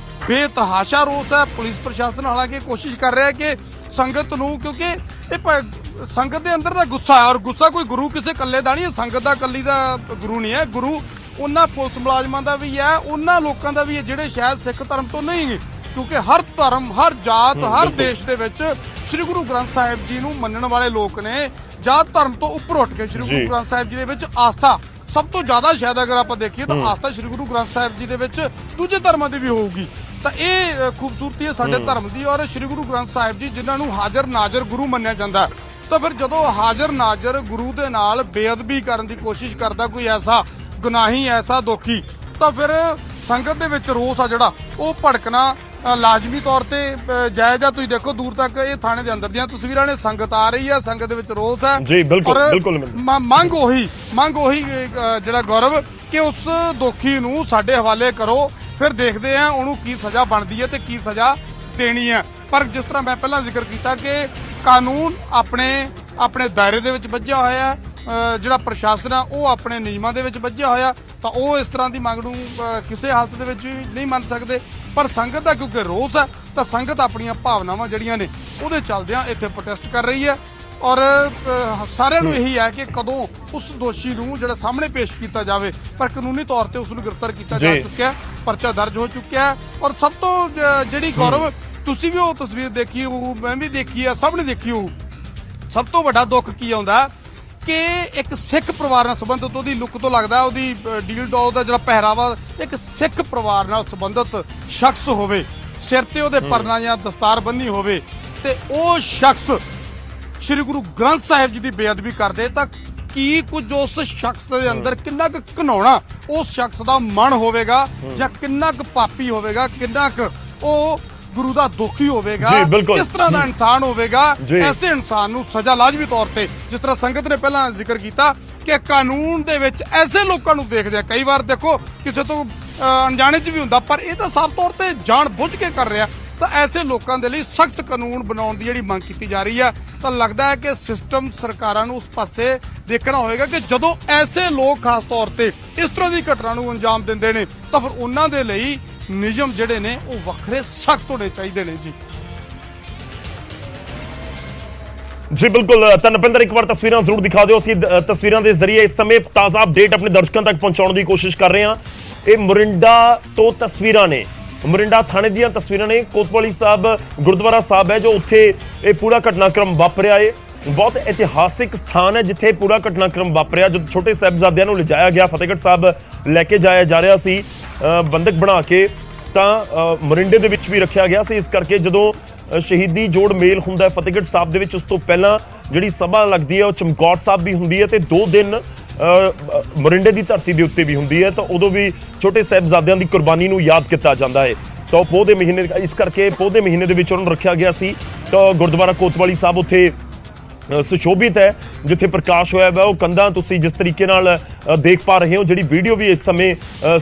ਬੇਤਹਾਸ਼ਾ ਰੋਸ ਹੈ। ਪੁਲਿਸ ਪ੍ਰਸ਼ਾਸਨ ਹਾਲਾਂਕਿ ਕੋਸ਼ਿਸ਼ ਕਰ ਰਿਹਾ ਹੈ ਕਿ ਸੰਗਤ ਨੂੰ, ਕਿਉਂਕਿ ਇਹ ਸੰਗਤ ਦੇ ਅੰਦਰ ਦਾ ਗੁੱਸਾ ਹੈ ਔਰ ਗੁੱਸਾ ਕੋਈ ਗੁਰੂ ਕਿਸੇ ਇਕੱਲੇ ਦਾ ਨਹੀਂ, ਸੰਗਤ ਦਾ ਇਕੱਲੀ ਦਾ ਗੁਰੂ ਨਹੀਂ ਹੈ, ਗੁਰੂ ਉਹਨਾਂ ਪੁਲਿਸ ਮੁਲਾਜ਼ਮਾਂ ਦਾ ਵੀ ਹੈ, ਉਹਨਾਂ ਲੋਕਾਂ ਦਾ ਵੀ ਹੈ ਜਿਹੜੇ ਸ਼ਾਇਦ ਸਿੱਖ ਧਰਮ ਤੋਂ ਨਹੀਂ ਗੇ, ਕਿਉਂਕਿ ਹਰ ਧਰਮ, ਹਰ ਜਾਤ, ਹਰ ਦੇਸ਼ ਦੇ ਵਿੱਚ ਸ੍ਰੀ ਗੁਰੂ ਗ੍ਰੰਥ ਸਾਹਿਬ ਜੀ ਨੂੰ ਮੰਨਣ ਵਾਲੇ ਲੋਕ ਨੇ। ਜਾਤ ਧਰਮ ਤੋਂ ਉੱਪਰ ਉੱਠ ਕੇ ਸ੍ਰੀ ਗੁਰੂ ਗ੍ਰੰਥ ਸਾਹਿਬ ਜੀ ਦੇ ਵਿੱਚ ਆਸਥਾ ਸਭ ਤੋਂ ਜ਼ਿਆਦਾ, ਸ਼ਾਇਦ ਅਗਰ ਆਪਾਂ ਦੇਖੀਏ ਤਾਂ ਆਸਥਾ ਸ੍ਰੀ ਗੁਰੂ ਗ੍ਰੰਥ ਸਾਹਿਬ ਜੀ ਦੇ ਵਿੱਚ ਦੂਜੇ ਧਰਮਾਂ ਦੀ ਵੀ ਹੋਊਗੀ। ਤਾਂ ਇਹ ਖੂਬਸੂਰਤੀ ਹੈ ਸਾਡੇ ਧਰਮ ਦੀ ਔਰ ਸ੍ਰੀ ਗੁਰੂ ਗ੍ਰੰਥ ਸਾਹਿਬ ਜੀ ਜਿਨ੍ਹਾਂ ਨੂੰ ਹਾਜ਼ਰ ਨਾਜ਼ਰ ਗੁਰੂ ਮੰਨਿਆ ਜਾਂਦਾ, ਤਾਂ ਫਿਰ ਜਦੋਂ ਹਾਜ਼ਰ ਨਾਜ਼ਰ ਗੁਰੂ ਦੇ ਨਾਲ ਬੇਅਦਬੀ ਕਰਨ ਦੀ ਕੋਸ਼ਿਸ਼ ਕਰਦਾ ਕੋਈ ਐਸਾ ਗੁਨਾਹੀ, ਐਸਾ ਦੋਖੀ, ਤਾਂ ਫਿਰ ਸੰਗਤ ਦੇ ਵਿੱਚ ਰੋਸ ਆ ਜਿਹੜਾ ਉਹ ਭੜਕਣਾ ਲਾਜ਼ਮੀ ਤੌਰ ਤੇ ਜਾਇਜ਼ ਆ। ਤੁਸੀਂ ਦੇਖੋ ਦੂਰ ਤੱਕ ਇਹ ਥਾਣੇ ਦੇ ਅੰਦਰ ਦੀਆਂ ਤਸਵੀਰਾਂ ਨੇ, ਸੰਗਤ ਆ ਰਹੀ ਹੈ, ਸੰਗਤ ਦੇ ਵਿੱਚ ਰੋਸ ਹੈ ਜੀ, ਬਿਲਕੁਲ ਮੰਗ ਉਹੀ ਜਿਹੜਾ ਗੌਰਵ ਕਿ ਉਸ ਦੋਖੀ ਨੂੰ ਸਾਡੇ ਹਵਾਲੇ ਕਰੋ, ਫਿਰ ਦੇਖਦੇ ਆ ਉਹਨੂੰ ਕੀ ਸਜ਼ਾ ਬਣਦੀ ਹੈ ਤੇ ਕੀ ਸਜ਼ਾ ਦੇਣੀ ਹੈ। ਪਰ ਜਿਸ ਤਰ੍ਹਾਂ ਮੈਂ ਪਹਿਲਾਂ ਜ਼ਿਕਰ ਕੀਤਾ ਕਿ ਕਾਨੂੰਨ ਆਪਣੇ ਦਾਇਰੇ ਦੇ ਵਿੱਚ ਵੱਜਿਆ ਹੋਇਆ ਹੈ, ਜਿਹੜਾ ਪ੍ਰਸ਼ਾਸਨ ਆ ਉਹ ਆਪਣੇ ਨਿਯਮਾਂ ਦੇ ਵਿੱਚ ਵੱਜਿਆ ਹੋਇਆ, ਤਾਂ ਉਹ ਇਸ ਤਰ੍ਹਾਂ ਦੀ ਮੰਗ ਨੂੰ ਕਿਸੇ ਹਾਲਤ ਦੇ ਵਿੱਚ ਵੀ ਨਹੀਂ ਮੰਨ ਸਕਦੇ। ਪਰ ਸੰਗਤ ਦਾ ਕਿਉਂਕਿ ਰੋਸ ਹੈ, ਤਾਂ ਸੰਗਤ ਆਪਣੀਆਂ ਭਾਵਨਾਵਾਂ ਜਿਹੜੀਆਂ ਨੇ ਉਹਦੇ ਚੱਲਦਿਆਂ ਇੱਥੇ ਪ੍ਰੋਟੈਸਟ ਕਰ ਰਹੀ ਹੈ ਔਰ ਸਾਰਿਆਂ ਨੂੰ ਇਹੀ ਹੈ ਕਿ ਕਦੋਂ ਉਸ ਦੋਸ਼ੀ ਨੂੰ ਜਿਹੜਾ ਸਾਹਮਣੇ ਪੇਸ਼ ਕੀਤਾ ਜਾਵੇ, ਪਰ ਕਾਨੂੰਨੀ ਤੌਰ ਤੇ ਉਸ ਨੂੰ ਗ੍ਰਿਫਤਾਰ ਕੀਤਾ ਜਾ ਚੁੱਕਿਆ, ਪਰਚਾ ਦਰਜ ਹੋ ਚੁੱਕਿਆ। ਔਰ ਸਭ ਤੋਂ ਜਿਹੜੀ ਗੌਰਵ, ਤੁਸੀਂ ਵੀ ਉਹ ਤਸਵੀਰ ਦੇਖੀ ਹੋਊ, ਮੈਂ ਵੀ ਦੇਖੀ ਆ, ਸਭ ਨੇ ਦੇਖੀ ਹੋਊ, ਸਭ ਤੋਂ ਵੱਡਾ ਦੁੱਖ ਕੀ ਆਉਂਦਾ ਕਿ ਇੱਕ ਸਿੱਖ ਪਰਿਵਾਰ ਨਾਲ ਸੰਬੰਧਿਤ, ਉਹਦੀ ਲੁੱਕ ਤੋਂ ਲੱਗਦਾ ਉਹਦੀ ਡੀਲ ਡੌਲ ਦਾ ਜਿਹੜਾ ਪਹਿਰਾਵਾ ਇੱਕ ਸਿੱਖ ਪਰਿਵਾਰ ਨਾਲ ਸੰਬੰਧਿਤ ਸ਼ਖਸ ਹੋਵੇ, ਸਿਰ ਤੇ ਉਹਦੇ ਪਰਨਾ ਜਾਂ ਦਸਤਾਰ ਬੰਨੀ ਹੋਵੇ ਤੇ ਉਹ ਸ਼ਖਸ ਸ੍ਰੀ ਗੁਰੂ ਗ੍ਰੰਥ ਸਾਹਿਬ ਜੀ ਦੀ ਬੇਅਦਬੀ ਕਰਦੇ, ਤਾਂ ਕੀ ਕੁਝ ਉਸ ਸ਼ਖਸ ਦੇ ਅੰਦਰ ਕਿੰਨਾ ਕੁ ਘਿਨਾਉਣਾ ਉਸ ਸ਼ਖਸ ਦਾ ਮਨ ਹੋਵੇਗਾ ਜਾਂ ਕਿੰਨਾ ਕੁ ਪਾਪੀ ਹੋਵੇਗਾ, ਕਿੰਨਾ ਕੁ ਉਹ ਗੁਰੂ ਦਾ ਦੋਖੀ ਹੋਵੇਗਾ, ਕਿਸ ਤਰ੍ਹਾਂ ਦਾ ਇਨਸਾਨ ਹੋਵੇਗਾ। ਐਸੇ ਇਨਸਾਨ ਨੂੰ ਸਜ਼ਾ ਲਾਜ਼ਮੀ ਤੌਰ ਤੇ, ਜਿਸ ਤਰ੍ਹਾਂ ਸੰਗਤ ਨੇ ਪਹਿਲਾਂ ਜ਼ਿਕਰ ਕੀਤਾ ਕਿ ਕਾਨੂੰਨ ਦੇ ਵਿੱਚ ਐਸੇ ਲੋਕਾਂ ਨੂੰ ਦੇਖਦੇ ਆ, ਕਈ ਵਾਰ ਦੇਖੋ ਕਿਸੇ ਤੋਂ ਅਣਜਾਣੇ 'ਚ ਵੀ ਹੁੰਦਾ, ਪਰ ਇਹ ਤਾਂ ਸਾਫ਼ ਤੌਰ ਤੇ ਜਾਣ ਬੁੱਝ ਕੇ ਕਰ ਰਿਹਾ, ਤਾਂ ਐਸੇ ਲੋਕਾਂ ਦੇ ਲਈ ਸਖਤ ਕਾਨੂੰਨ ਬਣਾਉਣ ਦੀ ਜਿਹੜੀ ਮੰਗ ਕੀਤੀ ਜਾ ਰਹੀ ਹੈ। ਤਾਂ ਲੱਗਦਾ ਹੈ ਕਿ ਸਿਸਟਮ ਸਰਕਾਰਾਂ ਨੂੰ ਉਸ ਪਾਸੇ ਦੇਖਣਾ ਹੋਏਗਾ ਕਿ ਜਦੋਂ ਐਸੇ ਲੋਕ ਖਾਸ ਤੌਰ ਤੇ ਇਸ ਤਰ੍ਹਾਂ ਦੀ ਘਟਨਾ ਨੂੰ ਅੰਜਾਮ ਦਿੰਦੇ ਨੇ, ਤਾਂ ਫਿਰ ਉਹਨਾਂ ਦੇ ਲਈ ਨਿਯਮ ਜਿਹੜੇ ਨੇ ਉਹ ਵੱਖਰੇ ਸਖਤ ਹੋਣੇ ਚਾਹੀਦੇ ਨੇ। ਜੀ ਬਿਲਕੁਲ, ਤਾਂ ਨਪਿੰਦਰ ਇੱਕ ਵਾਰ ਤਸਵੀਰਾਂ ਜ਼ਰੂਰ ਦਿਖਾ ਦਿਓ। ਅਸੀਂ ਤਸਵੀਰਾਂ ਦੇ ਜ਼ਰੀਏ ਇਸ ਸਮੇਂ ਤਾਜ਼ਾ ਅਪਡੇਟ ਆਪਣੇ ਦਰਸ਼ਕਾਂ ਤੱਕ ਪਹੁੰਚਾਉਣ ਦੀ ਕੋਸ਼ਿਸ਼ ਕਰ ਰਹੇ ਹਾਂ। ਇਹ ਮੋਰਿੰਡਾ ਤੋਂ ਤਸਵੀਰਾਂ ਨੇ, ਮੋਰਿੰਡਾ ਥਾਣੇ ਦੀਆਂ ਤਸਵੀਰਾਂ ਨੇ। ਕੋਤਵਾਲੀ ਸਾਹਿਬ ਗੁਰਦੁਆਰਾ ਸਾਹਿਬ ਹੈ ਜੋ ਉੱਥੇ ਇਹ ਪੂਰਾ ਘਟਨਾਕ੍ਰਮ ਵਾਪਰਿਆ ਹੈ। ਬਹੁਤ ਇਤਿਹਾਸਿਕ ਸਥਾਨ ਹੈ ਜਿੱਥੇ ਪੂਰਾ ਘਟਨਾਕ੍ਰਮ ਵਾਪਰਿਆ। ਜਦੋਂ ਛੋਟੇ ਸਾਹਿਬਜ਼ਾਦਿਆਂ ਨੂੰ ਲਿਜਾਇਆ ਗਿਆ, ਫਤਿਹਗੜ੍ਹ ਸਾਹਿਬ ਲੈ ਕੇ ਜਾਇਆ ਜਾ ਰਿਹਾ ਸੀ ਬੰਦਕ ਬਣਾ ਕੇ, ਤਾਂ ਮੋਰਿੰਡੇ ਦੇ ਵਿੱਚ ਵੀ ਰੱਖਿਆ ਗਿਆ ਸੀ। ਇਸ ਕਰਕੇ ਜਦੋਂ ਸ਼ਹੀਦੀ ਜੋੜ ਮੇਲ ਹੁੰਦਾ ਹੈ ਫਤਿਹਗੜ੍ਹ ਸਾਹਿਬ ਦੇ ਵਿੱਚ, ਉਸ ਤੋਂ ਪਹਿਲਾਂ ਜਿਹੜੀ ਸਭਾ ਲੱਗਦੀ ਹੈ ਉਹ ਚਮਕੌਰ ਸਾਹਿਬ ਵੀ ਹੁੰਦੀ ਹੈ ਤੇ 2 ਦਿਨ ਮੋਰਿੰਡੇ ਦੀ ਧਰਤੀ ਦੇ ਉੱਤੇ ਵੀ ਹੁੰਦੀ ਹੈ, ਤਾਂ ਉਦੋਂ ਵੀ ਛੋਟੇ ਸਾਹਿਬਜ਼ਾਦਿਆਂ ਦੀ ਕੁਰਬਾਨੀ ਨੂੰ ਯਾਦ ਕੀਤਾ ਜਾਂਦਾ ਹੈ। ਤਾਂ ਪੋਹ ਦੇ ਮਹੀਨੇ, ਇਸ ਕਰਕੇ ਪੋਹ ਦੇ ਮਹੀਨੇ ਦੇ ਵਿੱਚ ਉਹਨਾਂ ਨੂੰ ਰੱਖਿਆ ਗਿਆ ਸੀ। ਤਾਂ ਗੁਰਦੁਆਰਾ ਕੋਤਵਾਲੀ ਸਾਹਿਬ ਉੱਥੇ ਸੁਸ਼ੋਭਿਤ ਹੈ, ਜਿੱਥੇ ਪ੍ਰਕਾਸ਼ ਹੋਇਆ ਵਾ ਉਹ ਕੰਧਾਂ ਤੁਸੀਂ ਜਿਸ ਤਰੀਕੇ ਨਾਲ ਦੇਖ ਪਾ ਰਹੇ ਹੋ। ਜਿਹੜੀ ਵੀਡੀਓ ਵੀ ਇਸ ਸਮੇਂ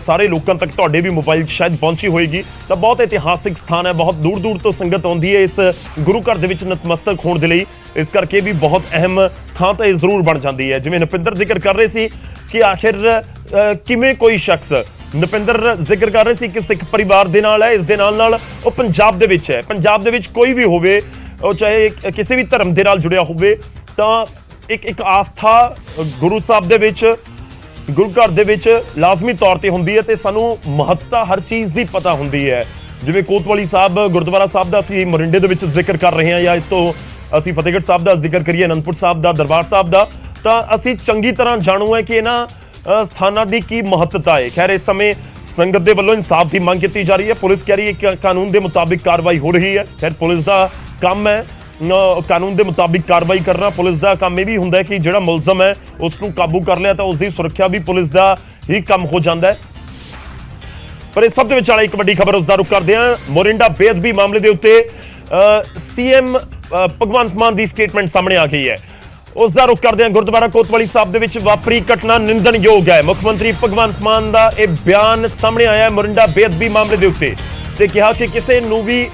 ਸਾਰੇ ਲੋਕਾਂ ਤੱਕ ਤੁਹਾਡੇ ਵੀ ਮੋਬਾਈਲ 'ਚ ਸ਼ਾਇਦ ਪਹੁੰਚੀ ਹੋਏਗੀ, ਤਾਂ ਬਹੁਤ ਇਤਿਹਾਸਿਕ ਸਥਾਨ ਹੈ, ਬਹੁਤ ਦੂਰ ਦੂਰ ਤੋਂ ਸੰਗਤ ਆਉਂਦੀ ਹੈ ਇਸ ਗੁਰੂ ਘਰ ਦੇ ਵਿੱਚ ਨਤਮਸਤਕ ਹੋਣ ਦੇ ਲਈ। ਇਸ ਕਰਕੇ ਵੀ ਬਹੁਤ ਅਹਿਮ ਥਾਂ ਤਾਂ ਇਹ ਜ਼ਰੂਰ ਬਣ ਜਾਂਦੀ ਹੈ। ਜਿਵੇਂ ਨੁਪਿੰਦਰ ਜ਼ਿਕਰ ਕਰ ਰਹੇ ਸੀ ਕਿ ਆਖਿਰ ਕਿਵੇਂ ਕੋਈ ਸ਼ਖਸ, ਨੁਪਿੰਦਰ ਜ਼ਿਕਰ ਕਰ ਰਹੇ ਸੀ ਕਿ ਸਿੱਖ ਪਰਿਵਾਰ ਦੇ ਨਾਲ ਹੈ, ਇਸ ਦੇ ਨਾਲ ਉਹ ਪੰਜਾਬ ਦੇ ਵਿੱਚ ਹੈ। ਪੰਜਾਬ ਦੇ ਵਿੱਚ ਕੋਈ ਵੀ ਹੋਵੇ, ਉਹ ਚਾਹੇ ਕਿਸੇ ਵੀ ਧਰਮ ਦੇ ਨਾਲ ਜੁੜਿਆ ਹੋਵੇ, ਤਾਂ ਇੱਕ ਆਸਥਾ ਗੁਰੂ ਸਾਹਿਬ ਦੇ ਵਿੱਚ, ਗੁਰੂ ਘਰ ਦੇ ਵਿੱਚ ਲਾਜ਼ਮੀ ਤੌਰ ਤੇ ਹੁੰਦੀ ਹੈ ਤੇ ਸਾਨੂੰ ਮਹੱਤਤਾ ਹਰ ਚੀਜ਼ ਦੀ ਪਤਾ ਹੁੰਦੀ ਹੈ। ਜਿਵੇਂ ਕੋਤਵਾਲੀ ਸਾਹਿਬ ਗੁਰਦੁਆਰਾ ਸਾਹਿਬ ਦਾ ਅਸੀਂ ਮੋਰਿੰਡੇ ਦੇ ਵਿੱਚ ਜ਼ਿਕਰ ਕਰ ਰਹੇ ਹਾਂ, ਜਾਂ ਇਸ ਤੋਂ ਅਸੀਂ ਫਤਿਹਗੜ੍ਹ ਸਾਹਿਬ ਦਾ ਜ਼ਿਕਰ ਕਰੀਏ, ਅਨੰਦਪੁਰ ਸਾਹਿਬ ਦਾ, ਦਰਬਾਰ ਸਾਹਿਬ ਦਾ, ਤਾਂ ਅਸੀਂ ਚੰਗੀ ਤਰ੍ਹਾਂ ਜਾਣੂ ਹੈ ਕਿ ਇਹਨਾਂ ਸਥਾਨਾਂ ਦੀ ਕੀ ਮਹੱਤਤਾ ਹੈ। ਖੈਰ, ਇਸ ਸਮੇਂ ਸੰਗਤ ਦੇ ਵੱਲੋਂ ਇਨਸਾਫ ਦੀ ਮੰਗ ਕੀਤੀ ਜਾ ਰਹੀ ਹੈ। ਪੁਲਿਸ ਕਹਿ ਰਹੀ ਹੈ ਕਿ ਕਾਨੂੰਨ ਦੇ ਮੁਤਾਬਿਕ ਕਾਰਵਾਈ ਹੋ ਰਹੀ ਹੈ। ਖੈਰ, ਪੁਲਿਸ ਦਾ ਕੰਮ ਹੈ ਕਾਨੂੰਨ ਦੇ ਮੁਤਾਬਿਕ ਕਾਰਵਾਈ ਕਰਨਾ। ਪੁਲਿਸ ਦਾ ਕੰਮ ਇਹ ਵੀ ਹੁੰਦਾ ਹੈ ਕਿ ਜਿਹੜਾ ਮੁਲਜ਼ਮ ਹੈ ਉਸ ਨੂੰ ਕਾਬੂ ਕਰ ਲਿਆ ਤਾਂ ਉਸ ਦੀ ਸੁਰੱਖਿਆ ਵੀ ਪੁਲਿਸ ਦਾ ਹੀ ਕੰਮ ਹੋ ਜਾਂਦਾ ਹੈ। ਪਰ ਇਸ ਸਭ ਦੇ ਵਿਚਾਲੇ ਇੱਕ ਵੱਡੀ ਖਬਰ ਉਸ ਦਾ ਰੁਖ ਕਰਦੇ ਹਾਂ। ਮੋਰਿੰਡਾ ਬੇਅਦਬੀ ਮਾਮਲੇ ਦੇ ਉੱਤੇ ਸੀਐਮ ਭਗਵੰਤ ਮਾਨ ਦੀ ਸਟੇਟਮੈਂਟ ਸਾਹਮਣੇ ਆ ਗਈ ਹੈ। ਉਸ ਦਾ ਰੁਖ ਕਰਦੇ ਹਾਂ। ਗੁਰਦੁਆਰਾ ਕੋਤਵਾਲੀ ਸਾਹਿਬ ਦੇ ਵਿੱਚ ਵਾਪਰੀ ਘਟਨਾ ਨਿੰਦਣਯੋਗ ਹੈ। ਮੁੱਖ ਮੰਤਰੀ ਭਗਵੰਤ ਮਾਨ ਦਾ ਇਹ ਬਿਆਨ ਸਾਹਮਣੇ ਆਇਆ ਹੈ ਮੋਰਿੰਡਾ ਬੇਅਦਬੀ ਮਾਮਲੇ ਦੇ ਉੱਤੇ, ਤੇ ਕਿਹਾ ਕਿ ਕਿਸੇ ਨੂੰ ਵੀ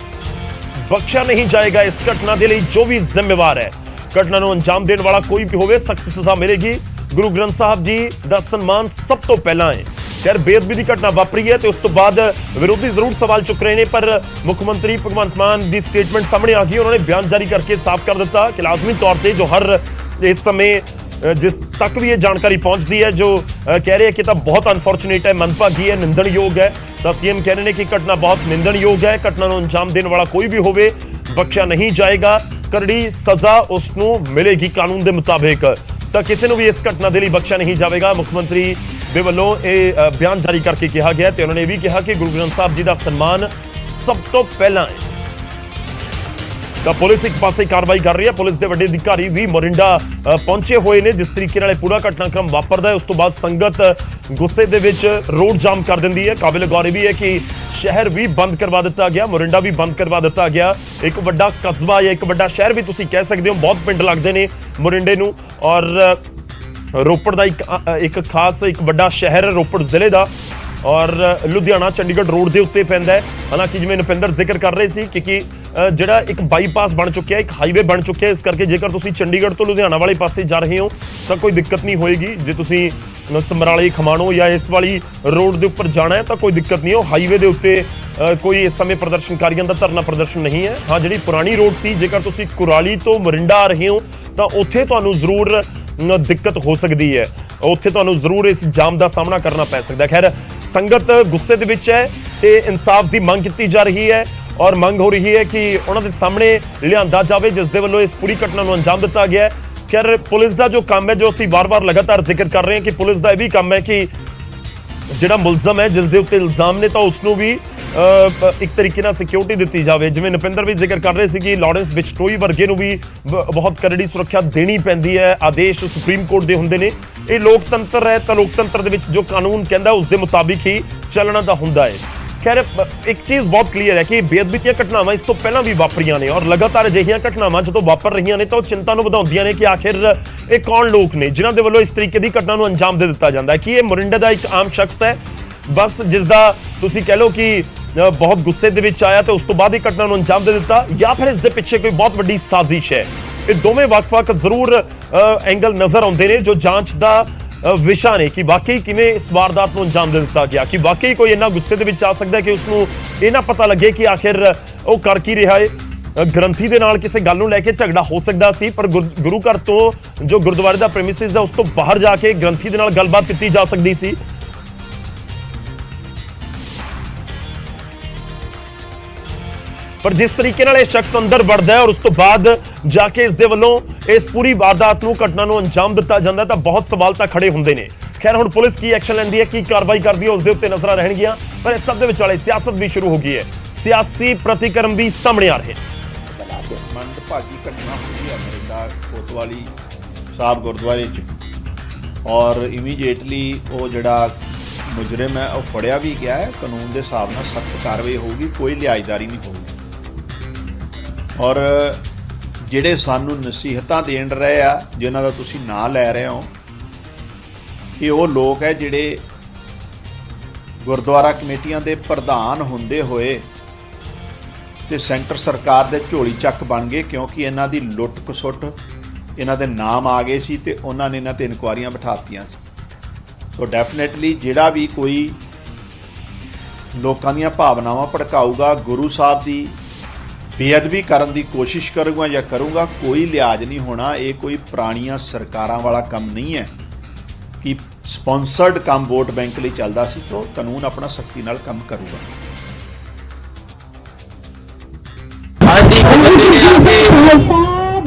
ਬਖਸ਼ਿਆ ਨਹੀਂ ਜਾਏਗਾ। ਇਸ ਘਟਨਾ ਦੇ ਲਈ ਜੋ ਵੀ ਜ਼ਿੰਮੇਵਾਰ ਹੈ, ਘਟਨਾ ਨੂੰ ਅੰਜਾਮ ਦੇਣ ਵਾਲਾ ਕੋਈ ਵੀ ਹੋਵੇ, ਸਖਤ ਸਜ਼ਾ ਮਿਲੇਗੀ। ਗੁਰੂ ਗ੍ਰੰਥ ਸਾਹਿਬ ਜੀ ਦਾ ਸਨਮਾਨ ਸਭ ਤੋਂ ਪਹਿਲਾਂ ਹੈ। ਖੈਰ, ਬੇਅਦਬੀ ਦੀ ਘਟਨਾ ਵਾਪਰੀ ਹੈ ਤੇ ਉਸ ਤੋਂ ਬਾਅਦ ਵਿਰੋਧੀ ਜ਼ਰੂਰ ਸਵਾਲ ਚੁੱਕ ਰਹੇ ਨੇ, ਪਰ ਮੁੱਖ ਮੰਤਰੀ ਭਗਵੰਤ ਮਾਨ ਦੀ ਸਟੇਟਮੈਂਟ ਸਾਹਮਣੇ ਆ ਗਈ। ਉਹਨਾਂ ਨੇ ਬਿਆਨ ਜਾਰੀ ਕਰਕੇ ਸਾਫ਼ ਕਰ ਦਿੱਤਾ ਕਿ ਲਾਜ਼ਮੀ ਤੌਰ ਤੇ ਜੋ ਹਰ ਇਸ ਸਮੇਂ ਜਿਸ ਤੱਕ ਵੀ ਇਹ ਜਾਣਕਾਰੀ ਪਹੁੰਚਦੀ ਹੈ, ਜੋ ਕਹਿ ਰਹੇ ਕਿ ਤਾਂ ਬਹੁਤ ਅਨਫੋਰਚੂਨੇਟ ਹੈ, ਮੰਦਭਾਗੀ ਹੈ, ਨਿੰਦਣਯੋਗ ਹੈ। ਤਾਂ ਸੀਐਮ ਕਹਿ ਰਹੇ ਨੇ ਕਿ ਘਟਨਾ ਬਹੁਤ ਨਿੰਦਣਯੋਗ ਹੈ। ਘਟਨਾ ਨੂੰ ਅੰਜਾਮ ਦੇਣ ਵਾਲਾ ਕੋਈ ਵੀ ਹੋਵੇ ਬਖਸ਼ਿਆ ਨਹੀਂ ਜਾਏਗਾ। ਕਰੜੀ ਸਜ਼ਾ ਉਸ ਨੂੰ ਮਿਲੇਗੀ ਕਾਨੂੰਨ ਦੇ ਮੁਤਾਬਿਕ। ਤਾਂ ਕਿਸੇ ਨੂੰ ਵੀ ਇਸ ਘਟਨਾ ਦੇ ਲਈ ਬਖਸ਼ਿਆ ਨਹੀਂ ਜਾਵੇਗਾ। ਮੁੱਖ ਮੰਤਰੀ ਦੇ ਵੱਲੋਂ ਇਹ ਬਿਆਨ ਜਾਰੀ ਕਰਕੇ ਕਿਹਾ ਗਿਆ ਤੇ ਉਹਨਾਂ ਨੇ ਇਹ ਵੀ ਕਿਹਾ ਕਿ ਗੁਰੂ ਗ੍ਰੰਥ ਸਾਹਿਬ ਜੀ ਦਾ ਸਨਮਾਨ ਸਭ ਤੋਂ ਪਹਿਲਾਂ ਹੈ। ਤਾਂ ਪੁਲਿਸ ਇੱਕ ਪਾਸੇ ਕਾਰਵਾਈ ਕਰ ਰਹੀ ਹੈ। ਪੁਲਿਸ ਦੇ ਵੱਡੇ ਅਧਿਕਾਰੀ ਵੀ ਮੋਰਿੰਡਾ ਪਹੁੰਚੇ ਹੋਏ ਨੇ। ਜਿਸ ਤਰੀਕੇ ਨਾਲ ਪੂਰਾ ਘਟਨਾਕ੍ਰਮ ਵਾਪਰਦਾ ਹੈ, ਉਸ ਤੋਂ ਬਾਅਦ ਸੰਗਤ ਗੁੱਸੇ ਦੇ ਵਿੱਚ ਰੋਡ ਜਾਮ ਕਰ ਦਿੰਦੀ ਹੈ। ਕਾਬਿਲ ਗੌਰ ਇਹ ਵੀ ਹੈ ਕਿ ਸ਼ਹਿਰ ਵੀ ਬੰਦ ਕਰਵਾ ਦਿੱਤਾ ਗਿਆ, ਮੋਰਿੰਡਾ ਵੀ ਬੰਦ ਕਰਵਾ ਦਿੱਤਾ ਗਿਆ। ਇੱਕ ਵੱਡਾ ਕਸਬਾ ਜਾਂ ਇੱਕ ਵੱਡਾ ਸ਼ਹਿਰ ਵੀ ਤੁਸੀਂ ਕਹਿ ਸਕਦੇ ਹੋ, ਬਹੁਤ ਪਿੰਡ ਲੱਗਦੇ ਨੇ ਮੋਰਿੰਡੇ ਨੂੰ, ਔਰ ਰੋਪੜ ਦਾ ਇੱਕ ਖਾਸ ਇੱਕ ਵੱਡਾ ਸ਼ਹਿਰ ਰੋਪੜ ਜ਼ਿਲ੍ਹੇ ਦਾ, ਔਰ ਲੁਧਿਆਣਾ ਚੰਡੀਗੜ੍ਹ ਰੋਡ ਦੇ ਉੱਤੇ ਪੈਂਦਾ ਹੈ। ਹਾਲਾਂਕਿ ਜਿਵੇਂ ਨੁਪਿੰਦਰ ਜ਼ਿਕਰ ਕਰ ਰਹੇ ਸੀ ਕਿ ਜਿਹੜਾ ਇੱਕ ਬਾਈਪਾਸ ਬਣ ਚੁੱਕਿਆ, ਇੱਕ ਹਾਈਵੇ ਬਣ ਚੁੱਕਿਆ, ਇਸ ਕਰਕੇ ਜੇਕਰ ਤੁਸੀਂ ਚੰਡੀਗੜ੍ਹ ਤੋਂ ਲੁਧਿਆਣਾ ਵਾਲੇ ਪਾਸੇ ਜਾ ਰਹੇ ਹੋ ਤਾਂ ਕੋਈ ਦਿੱਕਤ ਨਹੀਂ ਹੋਏਗੀ। ਜੇ ਤੁਸੀਂ ਸਮਰਾਲੇ ਖਮਾਣੋ ਜਾਂ ਇਸ ਵਾਲੀ ਰੋਡ ਦੇ ਉੱਪਰ ਜਾਣਾ ਹੈ ਤਾਂ ਕੋਈ ਦਿੱਕਤ ਨਹੀਂ। ਉਹ ਹਾਈਵੇ ਦੇ ਉੱਤੇ ਕੋਈ ਇਸ ਸਮੇਂ ਪ੍ਰਦਰਸ਼ਨਕਾਰੀਆਂ ਦਾ ਧਰਨਾ ਪ੍ਰਦਰਸ਼ਨ ਨਹੀਂ ਹੈ। ਹਾਂ, ਜਿਹੜੀ ਪੁਰਾਣੀ ਰੋਡ ਸੀ, ਜੇਕਰ ਤੁਸੀਂ ਕੁਰਾਲੀ ਤੋਂ ਮੋਰਿੰਡਾ ਆ ਰਹੇ ਹੋ ਤਾਂ ਉੱਥੇ ਤੁਹਾਨੂੰ ਜ਼ਰੂਰ ਦਿੱਕਤ ਹੋ ਸਕਦੀ ਹੈ, ਉੱਥੇ ਤੁਹਾਨੂੰ ਜ਼ਰੂਰ ਇਸ ਜਾਮ ਦਾ ਸਾਹਮਣਾ ਕਰਨਾ ਪੈ ਸਕਦਾ ਹੈ। ਖੈਰ, ਸੰਗਤ ਗੁੱਸੇ ਦੇ ਵਿੱਚ ਹੈ ਤੇ ਇਨਸਾਫ ਦੀ ਮੰਗ ਕੀਤੀ ਜਾ ਰਹੀ ਹੈ, ਔਰ ਮੰਗ ਹੋ ਰਹੀ ਹੈ ਕਿ ਉਹਨਾਂ ਦੇ ਸਾਹਮਣੇ ਲਿਆਂਦਾ ਜਾਵੇ ਜਿਸ ਦੇ ਵੱਲੋਂ ਇਸ ਪੂਰੀ ਘਟਨਾ ਨੂੰ ਅੰਜਾਮ ਦਿੱਤਾ ਗਿਆ ਹੈ। ਖੈਰ, ਪੁਲਿਸ ਦਾ ਜੋ ਕੰਮ ਹੈ, ਜੋ ਅਸੀਂ ਵਾਰ-ਵਾਰ ਲਗਾਤਾਰ ਜ਼ਿਕਰ ਕਰ ਰਹੇ ਹਾਂ ਕਿ ਪੁਲਿਸ ਦਾ ਇਹ ਵੀ ਕੰਮ ਹੈ ਕਿ ਜਿਹੜਾ ਮੁਲਜ਼ਮ ਹੈ, ਜਿਸ ਦੇ ਉੱਤੇ ਇਲਜ਼ਾਮ ਨੇ, ਤਾਂ ਉਸ ਨੂੰ ਵੀ ਇੱਕ ਤਰੀਕੇ ਨਾਲ ਸਿਕਿਉਰਿਟੀ ਦਿੱਤੀ ਜਾਵੇ। ਜਿਵੇਂ ਨੁਪਿੰਦਰ ਵੀ ਜ਼ਿਕਰ ਕਰ ਰਹੇ ਸੀ ਕਿ ਲਾਰੈਂਸ ਬਿਸ਼ਨੋਈ ਵਰਗੇ ਨੂੰ ਵੀ ਬਹੁਤ ਕਰੜੀ ਸੁਰੱਖਿਆ ਦੇਣੀ ਪੈਂਦੀ ਹੈ। ਆਦੇਸ਼ ਸੁਪਰੀਮ ਕੋਰਟ ਦੇ ਹੁੰਦੇ ਨੇ। ਇਹ ਲੋਕਤੰਤਰ ਹੈ ਤਾਂ ਲੋਕਤੰਤਰ ਦੇ ਵਿੱਚ ਜੋ ਕਾਨੂੰਨ ਕਹਿੰਦਾ ਉਸ ਦੇ ਮੁਤਾਬਿਕ ਹੀ ਚੱਲਣਾ ਤਾਂ ਹੁੰਦਾ ਹੈ। ਖੈਰ, ਇੱਕ ਚੀਜ਼ ਬਹੁਤ ਕਲੀਅਰ ਹੈ ਕਿ ਬੇਅਦਬੀ ਦੀਆਂ ਘਟਨਾਵਾਂ ਇਸ ਤੋਂ ਪਹਿਲਾਂ ਵੀ ਵਾਪਰੀਆਂ ਨੇ, ਔਰ ਲਗਾਤਾਰ ਅਜਿਹੀਆਂ ਘਟਨਾਵਾਂ ਜਦੋਂ ਵਾਪਰ ਰਹੀਆਂ ਨੇ ਤਾਂ ਉਹ ਚਿੰਤਾ ਨੂੰ ਵਧਾਉਂਦੀਆਂ ਨੇ ਕਿ ਆਖਿਰ ਇਹ ਕੌਣ ਲੋਕ ਨੇ ਜਿਨ੍ਹਾਂ ਦੇ ਵੱਲੋਂ ਇਸ ਤਰੀਕੇ ਦੀ ਘਟਨਾ ਨੂੰ ਅੰਜਾਮ ਦੇ ਦਿੱਤਾ ਜਾਂਦਾ ਹੈ। ਕਿ ਇਹ ਮੋਰਿੰਡਾ ਦਾ ਇੱਕ ਆਮ ਸ਼ਖਸ ਹੈ, ਬਸ ਜਿਸ ਦਾ ਤੁਸੀਂ ਕਹਿ ਲਓ ਕਿ ਬਹੁਤ ਗੁੱਸੇ ਦੇ ਵਿੱਚ ਆਇਆ ਤੇ ਉਸ ਤੋਂ ਬਾਅਦ ਇਹ ਘਟਨਾ ਨੂੰ ਅੰਜਾਮ ਦੇ ਦਿੱਤਾ, ਜਾਂ ਫਿਰ ਇਸ ਦੇ ਪਿੱਛੇ ਕੋਈ ਬਹੁਤ ਵੱਡੀ ਸਾਜ਼ਿਸ਼ ਹੈ। ਇਹ ਦੋਵੇਂ ਵੱਖ-ਵੱਖ ਜ਼ਰੂਰ ਐਂਗਲ ਨਜ਼ਰ ਆਉਂਦੇ ਨੇ ਜੋ ਜਾਂਚ ਦਾ ਵਿਸ਼ਾ ਨੇ ਕਿ ਵਾਕਈ ਕਿਵੇਂ ਇਸ ਵਾਰਦਾਤ ਨੂੰ ਅੰਜਾਮ ਦੇ ਦਿੱਤਾ ਗਿਆ, ਕਿ ਵਾਕਈ ਕੋਈ ਇੰਨਾ ਗੁੱਸੇ ਦੇ ਵਿੱਚ ਆ ਸਕਦਾ ਕਿ ਉਸ ਨੂੰ ਇਹ ਨਾ ਪਤਾ ਲੱਗੇ ਕਿ ਆਖਿਰ ਉਹ ਕਰ ਕੀ ਰਿਹਾ ਹੈ। ਗ੍ਰੰਥੀ ਦੇ ਨਾਲ ਕਿਸੇ ਗੱਲ ਨੂੰ ਲੈ ਕੇ ਝਗੜਾ ਹੋ ਸਕਦਾ ਸੀ, ਪਰ ਗੁਰੂ ਘਰ ਤੋਂ ਜੋ ਗੁਰਦੁਆਰੇ ਦਾ ਪ੍ਰੈਮਿਸਿਸ ਹੈ ਉਸ ਤੋਂ ਬਾਹਰ ਜਾ ਕੇ ਗ੍ਰੰਥੀ ਦੇ ਨਾਲ ਗੱਲਬਾਤ ਕੀਤੀ ਜਾ ਸਕਦੀ ਸੀ। ਪਰ ਜਿਸ ਤਰੀਕੇ ਨਾਲ ਇਹ ਸ਼ਖਸ ਅੰਦਰ ਵੜਦਾ ਹੈ ਔਰ ਉਸ ਤੋਂ ਬਾਅਦ ਜਾ ਕੇ ਇਸ ਦੇ ਵੱਲੋਂ ਇਸ ਪੂਰੀ ਵਾਰਦਾਤ ਨੂੰ, ਘਟਨਾ ਨੂੰ ਅੰਜਾਮ ਦਿੱਤਾ ਜਾਂਦਾ ਤਾਂ ਬਹੁਤ ਸਵਾਲ ਤਾਂ ਖੜੇ ਹੁੰਦੇ ਨੇ। ਖੈਰ, ਹੁਣ ਪੁਲਿਸ ਕੀ ਐਕਸ਼ਨ ਲੈਂਦੀ ਹੈ, ਕੀ ਕਾਰਵਾਈ ਕਰਦੀ ਹੈ, ਉਸ ਦੇ ਉੱਤੇ ਨਜ਼ਰਾਂ ਰਹਿਣਗੀਆਂ। ਪਰ ਇਸ ਸਭ ਦੇ ਵਿਚਾਲੇ ਸਿਆਸਤ ਵੀ ਸ਼ੁਰੂ ਹੋ ਗਈ ਹੈ, ਸਿਆਸੀ ਪ੍ਰਤੀਕਰਮ ਵੀ ਸਾਹਮਣੇ ਆ ਰਹੇ ਨੇ। ਮੰਦਭਾਗੀ ਘਟਨਾ ਹੋਈ ਹੈ ਮੋਰਿੰਡਾ ਕੋਤਵਾਲੀ ਸਾਹਿਬ ਗੁਰਦੁਆਰੇ 'ਚ, ਔਰ ਇਮੀਡੀਏਟਲੀ ਉਹ ਜਿਹੜਾ ਮੁਜਰਮ ਹੈ ਉਹ ਫੜਿਆ ਵੀ ਗਿਆ ਹੈ। ਕਾਨੂੰਨ ਦੇ ਹਿਸਾਬ ਨਾਲ ਸਖਤ ਕਾਰਵਾਈ ਹੋਊਗੀ, ਕੋਈ ਲਿਹਾਜ਼ਦਾਰੀ ਨਹੀਂ ਹੋਊਗੀ। ਔਰ ਜਿਹੜੇ ਸਾਨੂੰ ਨਸੀਹਤਾਂ ਦੇਣ ਰਹੇ ਆ, ਜਿਨ੍ਹਾਂ ਦਾ ਤੁਸੀਂ ਨਾਂ ਲੈ ਰਹੇ ਹੋ, ਇਹ ਉਹ ਲੋਕ ਹੈ ਜਿਹੜੇ ਗੁਰਦੁਆਰਾ ਕਮੇਟੀਆਂ ਦੇ ਪ੍ਰਧਾਨ ਹੁੰਦੇ ਹੋਏ ਤੇ ਸੈਂਟਰ ਸਰਕਾਰ ਦੇ ਝੋਲੀ ਚੱਕ ਬਣ ਗਏ, ਕਿਉਂਕਿ ਇਹਨਾਂ ਦੀ ਲੁੱਟ ਖਸੁੱਟ ਇਹਨਾਂ ਦੇ ਨਾਮ ਆ ਗਏ ਸੀ ਤੇ ਉਹਨਾਂ ਨੇ ਇਹਨਾਂ ਤੇ ਇਨਕੁਆਰੀਆਂ ਬਿਠਾਤੀਆਂ ਸੀ। ਸੋ ਡੈਫੀਨੇਟਲੀ ਜਿਹੜਾ ਵੀ ਕੋਈ ਲੋਕਾਂ ਦੀਆਂ ਭਾਵਨਾਵਾਂ ਭੜਕਾਊਗਾ, ਗੁਰੂ ਸਾਹਿਬ ਦੀ ਬੇਅਦਬੀ ਕਰਨ ਦੀ ਕੋਸ਼ਿਸ਼ ਕਰੂਗਾ ਜਾਂ ਕਰੂਗਾ, ਕੋਈ ਲਿਹਾਜ਼ ਨਹੀਂ ਹੋਣਾ। ਇਹ ਕੋਈ ਪੁਰਾਣੀਆਂ ਸਰਕਾਰਾਂ ਵਾਲਾ ਕੰਮ ਨਹੀਂ ਹੈ ਕਿ ਸਪਾਂਸਰਡ ਕੰਮ ਵੋਟ ਬੈਂਕ ਲਈ ਚੱਲਦਾ ਸੀ। ਤਾਂ ਕਾਨੂੰਨ ਆਪਣਾ ਸਖਤੀ ਨਾਲ ਕੰਮ ਕਰੂਗਾ।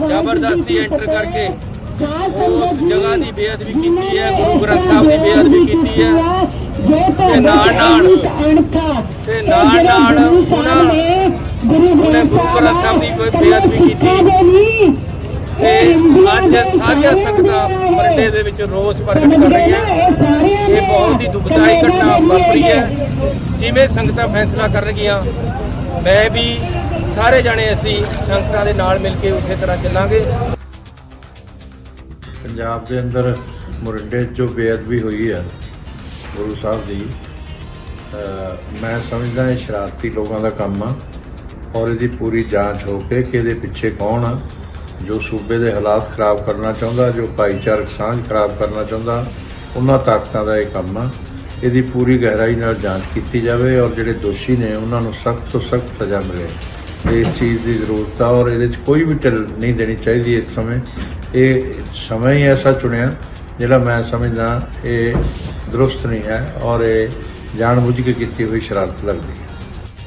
ਜ਼ਬਰਦਸਤੀ ਐਂਟਰ ਕਰਕੇ ਉਸ ਜਗ੍ਹਾ ਦੀ ਬੇਅਦਬੀ ਕੀਤੀ ਹੈ, ਗੁਰੂ ਗ੍ਰੰਥ ਸਾਹਿਬ ਦੀ ਬੇਅਦਬੀ ਕੀਤੀ ਹੈ ਤੇ ਨਾਲ ਉਹਨੇ ਗੁਰੂ ਗ੍ਰੰਥ ਸਾਹਿਬ ਦੀ ਕੋਈ ਬੇਅਦਬੀ ਕੀਤੀ ਤੇ ਅੱਜ ਸਾਰੀਆਂ ਸੰਗਤਾਂ ਮਰਿੰਡੇ ਦੇ ਵਿੱਚ ਰੋਸ ਪ੍ਰਗਟ ਕਰ ਰਹੀਆਂ। ਇਹ ਬਹੁਤ ਹੀ ਦੁਖਦਾਈ ਘਟਨਾ ਵਾਪਰੀ ਹੈ। ਜਿਵੇਂ ਸੰਗਤਾਂ ਫੈਸਲਾ ਕਰਨਗੀਆਂ, ਮੈਂ ਵੀ ਸਾਰੇ ਜਾਣੇ ਅਸੀਂ ਸੰਗਤਾਂ ਦੇ ਨਾਲ ਮਿਲ ਕੇ ਉਸੇ ਤਰ੍ਹਾਂ ਚੱਲਾਂਗੇ। ਪੰਜਾਬ ਦੇ ਅੰਦਰ ਮੋਰਿੰਡੇ 'ਚ ਜੋ ਬੇਅਦਬੀ ਹੋਈ ਹੈ ਗੁਰੂ ਸਾਹਿਬ ਦੀ, ਮੈਂ ਸਮਝਦਾ ਇਹ ਸ਼ਰਾਰਤੀ ਲੋਕਾਂ ਦਾ ਕੰਮ ਆ ਔਰ ਇਹਦੀ ਪੂਰੀ ਜਾਂਚ ਹੋ ਕੇ ਕਿ ਇਹਦੇ ਪਿੱਛੇ ਕੌਣ ਆ, ਜੋ ਸੂਬੇ ਦੇ ਹਾਲਾਤ ਖਰਾਬ ਕਰਨਾ ਚਾਹੁੰਦਾ, ਜੋ ਭਾਈਚਾਰਕ ਸਾਂਝ ਖਰਾਬ ਕਰਨਾ ਚਾਹੁੰਦਾ, ਉਹਨਾਂ ਤਾਕਤਾਂ ਦਾ ਇਹ ਕੰਮ ਆ। ਇਹਦੀ ਪੂਰੀ ਗਹਿਰਾਈ ਨਾਲ ਜਾਂਚ ਕੀਤੀ ਜਾਵੇ ਔਰ ਜਿਹੜੇ ਦੋਸ਼ੀ ਨੇ ਉਹਨਾਂ ਨੂੰ ਸਖਤ ਤੋਂ ਸਖਤ ਸਜ਼ਾ ਮਿਲੇ। ਇਸ ਚੀਜ਼ ਦੀ ਜ਼ਰੂਰਤ ਆ ਔਰ ਇਹਦੇ 'ਚ ਕੋਈ ਵੀ ਢਿੱਲ ਨਹੀਂ ਦੇਣੀ ਚਾਹੀਦੀ। ਇਸ ਸਮੇਂ ਇਹ ਸਮਾਂ ਹੀ ਐਸਾ ਚੁਣਿਆ ਜਿਹੜਾ ਮੈਂ ਸਮਝਦਾ ਇਹ ਦਰੁਸਤ ਨਹੀਂ ਹੈ ਔਰ ਇਹ ਜਾਣਬੁੱਝ ਕੇ ਕੀਤੀ ਹੋਈ ਸ਼ਰਾਰਤ ਲੱਗਦੀ ਹੈ।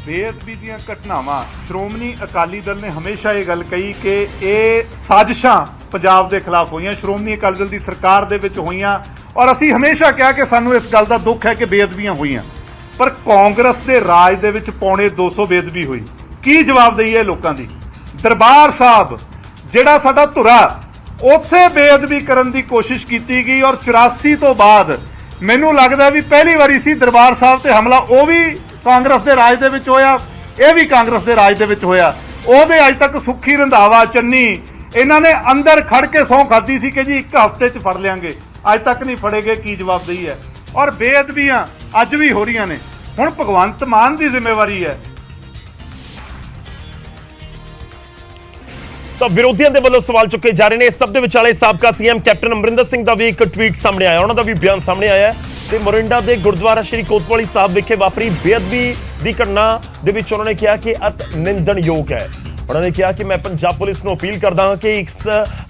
ਬੇਅਦਬੀ ਦੀਆਂ ਘਟਨਾਵਾਂ, ਸ਼੍ਰੋਮਣੀ ਅਕਾਲੀ ਦਲ ਨੇ ਹਮੇਸ਼ਾ ਇਹ ਗੱਲ ਕਹੀ ਕਿ ਇਹ ਸਾਜ਼ਿਸ਼ਾਂ ਪੰਜਾਬ ਦੇ ਖਿਲਾਫ ਹੋਈਆਂ, ਸ਼੍ਰੋਮਣੀ ਅਕਾਲੀ ਦਲ ਦੀ ਸਰਕਾਰ ਦੇ ਵਿੱਚ ਹੋਈਆਂ ਔਰ ਅਸੀਂ ਹਮੇਸ਼ਾ ਕਿਹਾ ਕਿ ਸਾਨੂੰ ਇਸ ਗੱਲ ਦਾ ਦੁੱਖ ਹੈ ਕਿ ਬੇਅਦਬੀਆਂ ਹੋਈਆਂ। ਪਰ ਕਾਂਗਰਸ ਦੇ ਰਾਜ ਦੇ ਵਿੱਚ ਪੌਣੇ 200 ਬੇਅਦਬੀ ਹੋਈ। ਕੀ ਜਵਾਬਦੇਹੀ ਹੈ ਲੋਕਾਂ ਦੀ? ਦਰਬਾਰ ਸਾਹਿਬ ਜਿਹੜਾ ਸਾਡਾ ਧੁਰਾ, ਉੱਥੇ ਬੇਅਦਬੀ ਕਰਨ ਦੀ ਕੋਸ਼ਿਸ਼ ਕੀਤੀ ਗਈ ਔਰ 84 ਤੋਂ ਬਾਅਦ ਮੈਨੂੰ ਲੱਗਦਾ ਵੀ ਪਹਿਲੀ ਵਾਰੀ ਸੀ ਦਰਬਾਰ ਸਾਹਿਬ ਤੇ ਹਮਲਾ। ਉਹ ਵੀ ਕਾਂਗਰਸ ਦੇ ਰਾਜ ਦੇ ਵਿੱਚ ਹੋਇਆ, ਇਹ ਵੀ ਕਾਂਗਰਸ ਦੇ ਰਾਜ ਦੇ ਵਿੱਚ ਹੋਇਆ। ਉਹਦੇ ਅੱਜ ਤੱਕ ਸੁੱਖੀ ਰੰਧਾਵਾ, ਚੰਨੀ, ਇਹਨਾਂ ਨੇ ਅੰਦਰ ਖੜ ਕੇ ਸਹੁੰ ਖਾਧੀ ਸੀ ਕਿ ਜੀ 1 ਹਫ਼ਤੇ 'ਚ ਫੜ ਲਿਆਂਗੇ, ਅੱਜ ਤੱਕ ਨਹੀਂ ਫੜੇ ਗਏ। ਕੀ ਜਵਾਬਦੇਹੀ ਹੈ? ਔਰ ਬੇਅਦਬੀਆਂ ਅੱਜ ਵੀ ਹੋ ਰਹੀਆਂ ਨੇ। ਹੁਣ ਭਗਵੰਤ ਮਾਨ ਦੀ ਜ਼ਿੰਮੇਵਾਰੀ ਹੈ। ਤਾਂ ਵਿਰੋਧੀਆਂ ਦੇ ਵੱਲੋਂ ਸਵਾਲ ਚੁੱਕੇ ਜਾ ਰਹੇ ਨੇ। ਇਸ ਸਭ ਦੇ ਵਿਚਾਲੇ ਸਾਬਕਾ ਸੀਐਮ ਕੈਪਟਨ ਅਮਰਿੰਦਰ ਸਿੰਘ ਦਾ ਵੀ ਇੱਕ ਟਵੀਟ ਸਾਹਮਣੇ ਆਇਆ, ਉਹਨਾਂ ਦਾ ਵੀ ਬਿਆਨ ਸਾਹਮਣੇ ਆਇਆ ਤੇ ਮੋਰਿੰਡਾ ਦੇ ਗੁਰਦੁਆਰਾ ਸ਼੍ਰੀ ਕੋਤਵਾਲੀ ਸਾਹਿਬ ਵਿਖੇ ਵਾਪਰੀ ਬੇਅਦਬੀ ਦੀ ਘਟਨਾ ਦੇ ਵਿੱਚ ਉਹਨਾਂ ਨੇ ਕਿਹਾ ਕਿ ਅਤ ਨਿੰਦਣਯੋਗ ਹੈ। ਉਹਨਾਂ ਨੇ ਕਿਹਾ ਕਿ ਮੈਂ ਪੰਜਾਬ ਪੁਲਿਸ ਨੂੰ ਅਪੀਲ ਕਰਦਾ ਹਾਂ ਕਿ ਇਸ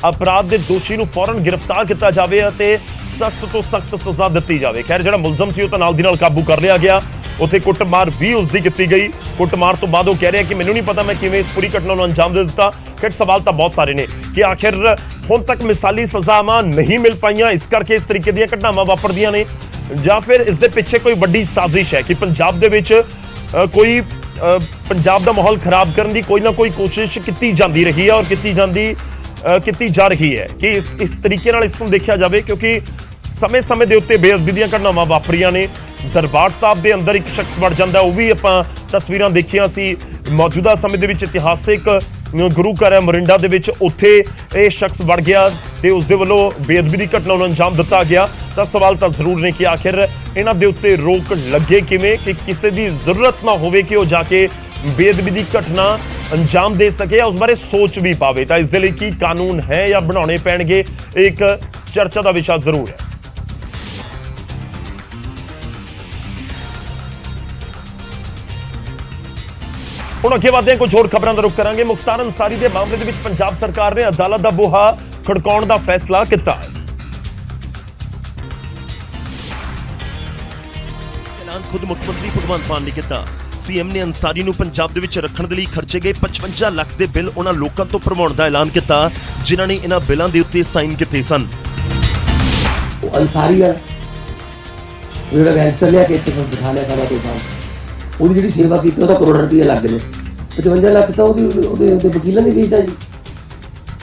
ਅਪਰਾਧ ਦੇ ਦੋਸ਼ੀ ਨੂੰ ਫੌਰਨ ਗ੍ਰਿਫਤਾਰ ਕੀਤਾ ਜਾਵੇ ਅਤੇ ਸਖਤ ਤੋਂ ਸਖਤ ਸਜ਼ਾ ਦਿੱਤੀ ਜਾਵੇ। ਖੈਰ ਜਿਹੜਾ ਮੁਲਜ਼ਮ ਸੀ ਉਹ ਤਾਂ ਨਾਲ ਦੀ ਨਾਲ ਕਾਬੂ ਕਰ ਲਿਆ ਗਿਆ। ਉੱਥੇ ਕੁੱਟਮਾਰ ਵੀ ਉਸ ਦੀ ਕੀਤੀ ਗਈ। ਕੁੱਟਮਾਰ ਤੋਂ ਬਾਅਦ ਉਹ ਕਹਿ ਰਿਹਾ ਕਿ ਮੈਨੂੰ ਨਹੀਂ ਪਤਾ ਮੈਂ ਕਿਵੇਂ ਇਸ ਪੂਰੀ ਘਟਨਾ ਨੂੰ ਅੰਜਾਮ ਦੇ ਦਿੱਤਾ। ਖੈਰ ਸਵਾਲ ਤਾਂ ਬਹੁਤ ਸਾਰੇ ਨੇ ਕਿ ਆਖਿਰ ਹੁਣ ਤੱਕ ਮਿਸਾਲੀ ਸਜ਼ਾਵਾਂ ਨਹੀਂ ਮਿਲ ਪਾਈਆਂ, ਇਸ ਕਰਕੇ ਇਸ ਤਰੀਕੇ ਦੀਆਂ ਘਟਨਾਵਾਂ ਵਾਪਰਦੀਆਂ ਨੇ, ਜਾਂ ਫਿਰ ਇਸ ਦੇ ਪਿੱਛੇ ਕੋਈ ਵੱਡੀ ਸਾਜ਼ਿਸ਼ ਹੈ ਕਿ ਪੰਜਾਬ ਦੇ ਵਿੱਚ ਕੋਈ ਪੰਜਾਬ ਦਾ ਮਾਹੌਲ ਖਰਾਬ ਕਰਨ ਦੀ ਕੋਈ ਨਾ ਕੋਈ ਕੋਸ਼ਿਸ਼ ਕੀਤੀ ਜਾਂਦੀ ਰਹੀ ਹੈ ਔਰ ਕੀਤੀ ਜਾ ਰਹੀ ਹੈ ਕਿ ਇਸ ਤਰੀਕੇ ਨਾਲ ਇਸ ਨੂੰ ਦੇਖਿਆ ਜਾਵੇ। ਕਿਉਂਕਿ ਸਮੇਂ ਦੇ ਉੱਤੇ ਬੇਅਦਬੀ ਦੀਆਂ ਘਟਨਾਵਾਂ ਵਾਪਰੀਆਂ ਨੇ। ਦਰਬਾਰ ਸਾਹਿਬ ਦੇ ਅੰਦਰ ਇੱਕ ਸ਼ਖਸ ਵੜ ਜਾਂਦਾ, ਉਹ ਵੀ ਆਪਾਂ ਤਸਵੀਰਾਂ ਦੇਖੀਆਂ ਸੀ। ਮੌਜੂਦਾ ਸਮੇਂ ਦੇ ਵਿੱਚ ਇਤਿਹਾਸਿਕ ਗੁਰੂ ਘਰ ਹੈ ਮੋਰਿੰਡਾ ਦੇ ਵਿੱਚ, ਉੱਥੇ ਇਹ ਸ਼ਖਸ ਵੜ ਗਿਆ ਤੇ ਉਸ ਦੇ ਵੱਲੋਂ ਬੇਅਦਬੀ ਦੀ ਘਟਨਾ ਨੂੰ ਅੰਜਾਮ ਦਿੱਤਾ ਗਿਆ। ਤਾਂ ਸਵਾਲ ਤਾਂ ਜ਼ਰੂਰ ਨੇ ਕਿ ਆਖਿਰ ਇਹਨਾਂ ਦੇ ਉੱਤੇ ਰੋਕ ਲੱਗੇ ਕਿਵੇਂ, ਕਿ ਕਿਸੇ ਦੀ ਜ਼ਰੂਰਤ ਨਾ ਹੋਵੇ ਕਿ ਉਹ ਜਾ ਕੇ ਬੇਅਦਬੀ ਦੀ ਘਟਨਾ ਅੰਜਾਮ ਦੇ ਸਕੇ, ਉਸ ਬਾਰੇ ਸੋਚ ਵੀ ਪਾਵੇ। ਤਾਂ ਇਸ ਦੇ ਲਈ ਕੀ ਕਾਨੂੰਨ ਹੈ ਜਾਂ ਬਣਾਉਣੇ ਪੈਣਗੇ, ਇੱਕ ਚਰਚਾ ਦਾ ਵਿਸ਼ਾ ਜ਼ਰੂਰ ਹੈ। ਹੁਣ ਅੱਗੇ ਵਧਦੇ ਹਾਂ, ਕੁਝ ਹੋਰ ਖਬਰਾਂ ਦਾ ਰੁਖ ਕਰਾਂਗੇ। ਮੁਖਤਾਰ ਅੰਸਾਰੀ ਦੇ ਮਾਮਲੇ ਦੇ ਵਿੱਚ ਪੰਜਾਬ ਸਰਕਾਰ ਨੇ ਅਦਾਲਤ ਦਾ ਬੂਹਾ ਖੜਕਾਉਣ ਦਾ ਫੈਸਲਾ ਕੀਤਾ ਹੈ। ਐਲਾਨ ਖੁਦ ਮੁੱਖ ਮੰਤਰੀ ਭਗਵੰਤ ਮਾਨ ਨੇ ਕੀਤਾ। ਸੀਐਮ ਨੇ ਅੰਸਾਰੀ ਨੂੰ ਪੰਜਾਬ ਦੇ ਵਿੱਚ ਰੱਖਣ ਦੇ ਲਈ ਖਰਚੇ ਗਏ 55 ਲੱਖ ਦੇ ਬਿੱਲ ਉਹਨਾਂ ਲੋਕਾਂ ਤੋਂ ਭਰਵਾਉਣ ਦਾ ਐਲਾਨ ਕੀਤਾ ਜਿਨ੍ਹਾਂ ਨੇ ਇਹਨਾਂ ਬਿੱਲਾਂ ਦੇ ਉੱਤੇ ਸਾਈਨ ਕੀਤੇ ਸਨ। ਅੰਸਾਰੀ ਹੈ ਜਿਹੜਾ ਗੈਂਗਸਟਰ ਲਿਆ ਕੇ ਇੱਥੇ ਬਿਠਾ ਲਿਆ ਸਾਰਾ ਤੋਂ ਬਾਅਦ ਉਹਦੀ ਜਿਹੜੀ ਸੇਵਾ ਕੀਤੀ ਉਹਦਾ ਕਰੋੜ ਰੁਪਏ ਲੱਗ ਗਏ। 55 ਲੱਖ ਤਾਂ ਉਹਦੇ ਵਕੀਲਾਂ ਦੀ ਫੀਸ ਹੈ ਜੀ।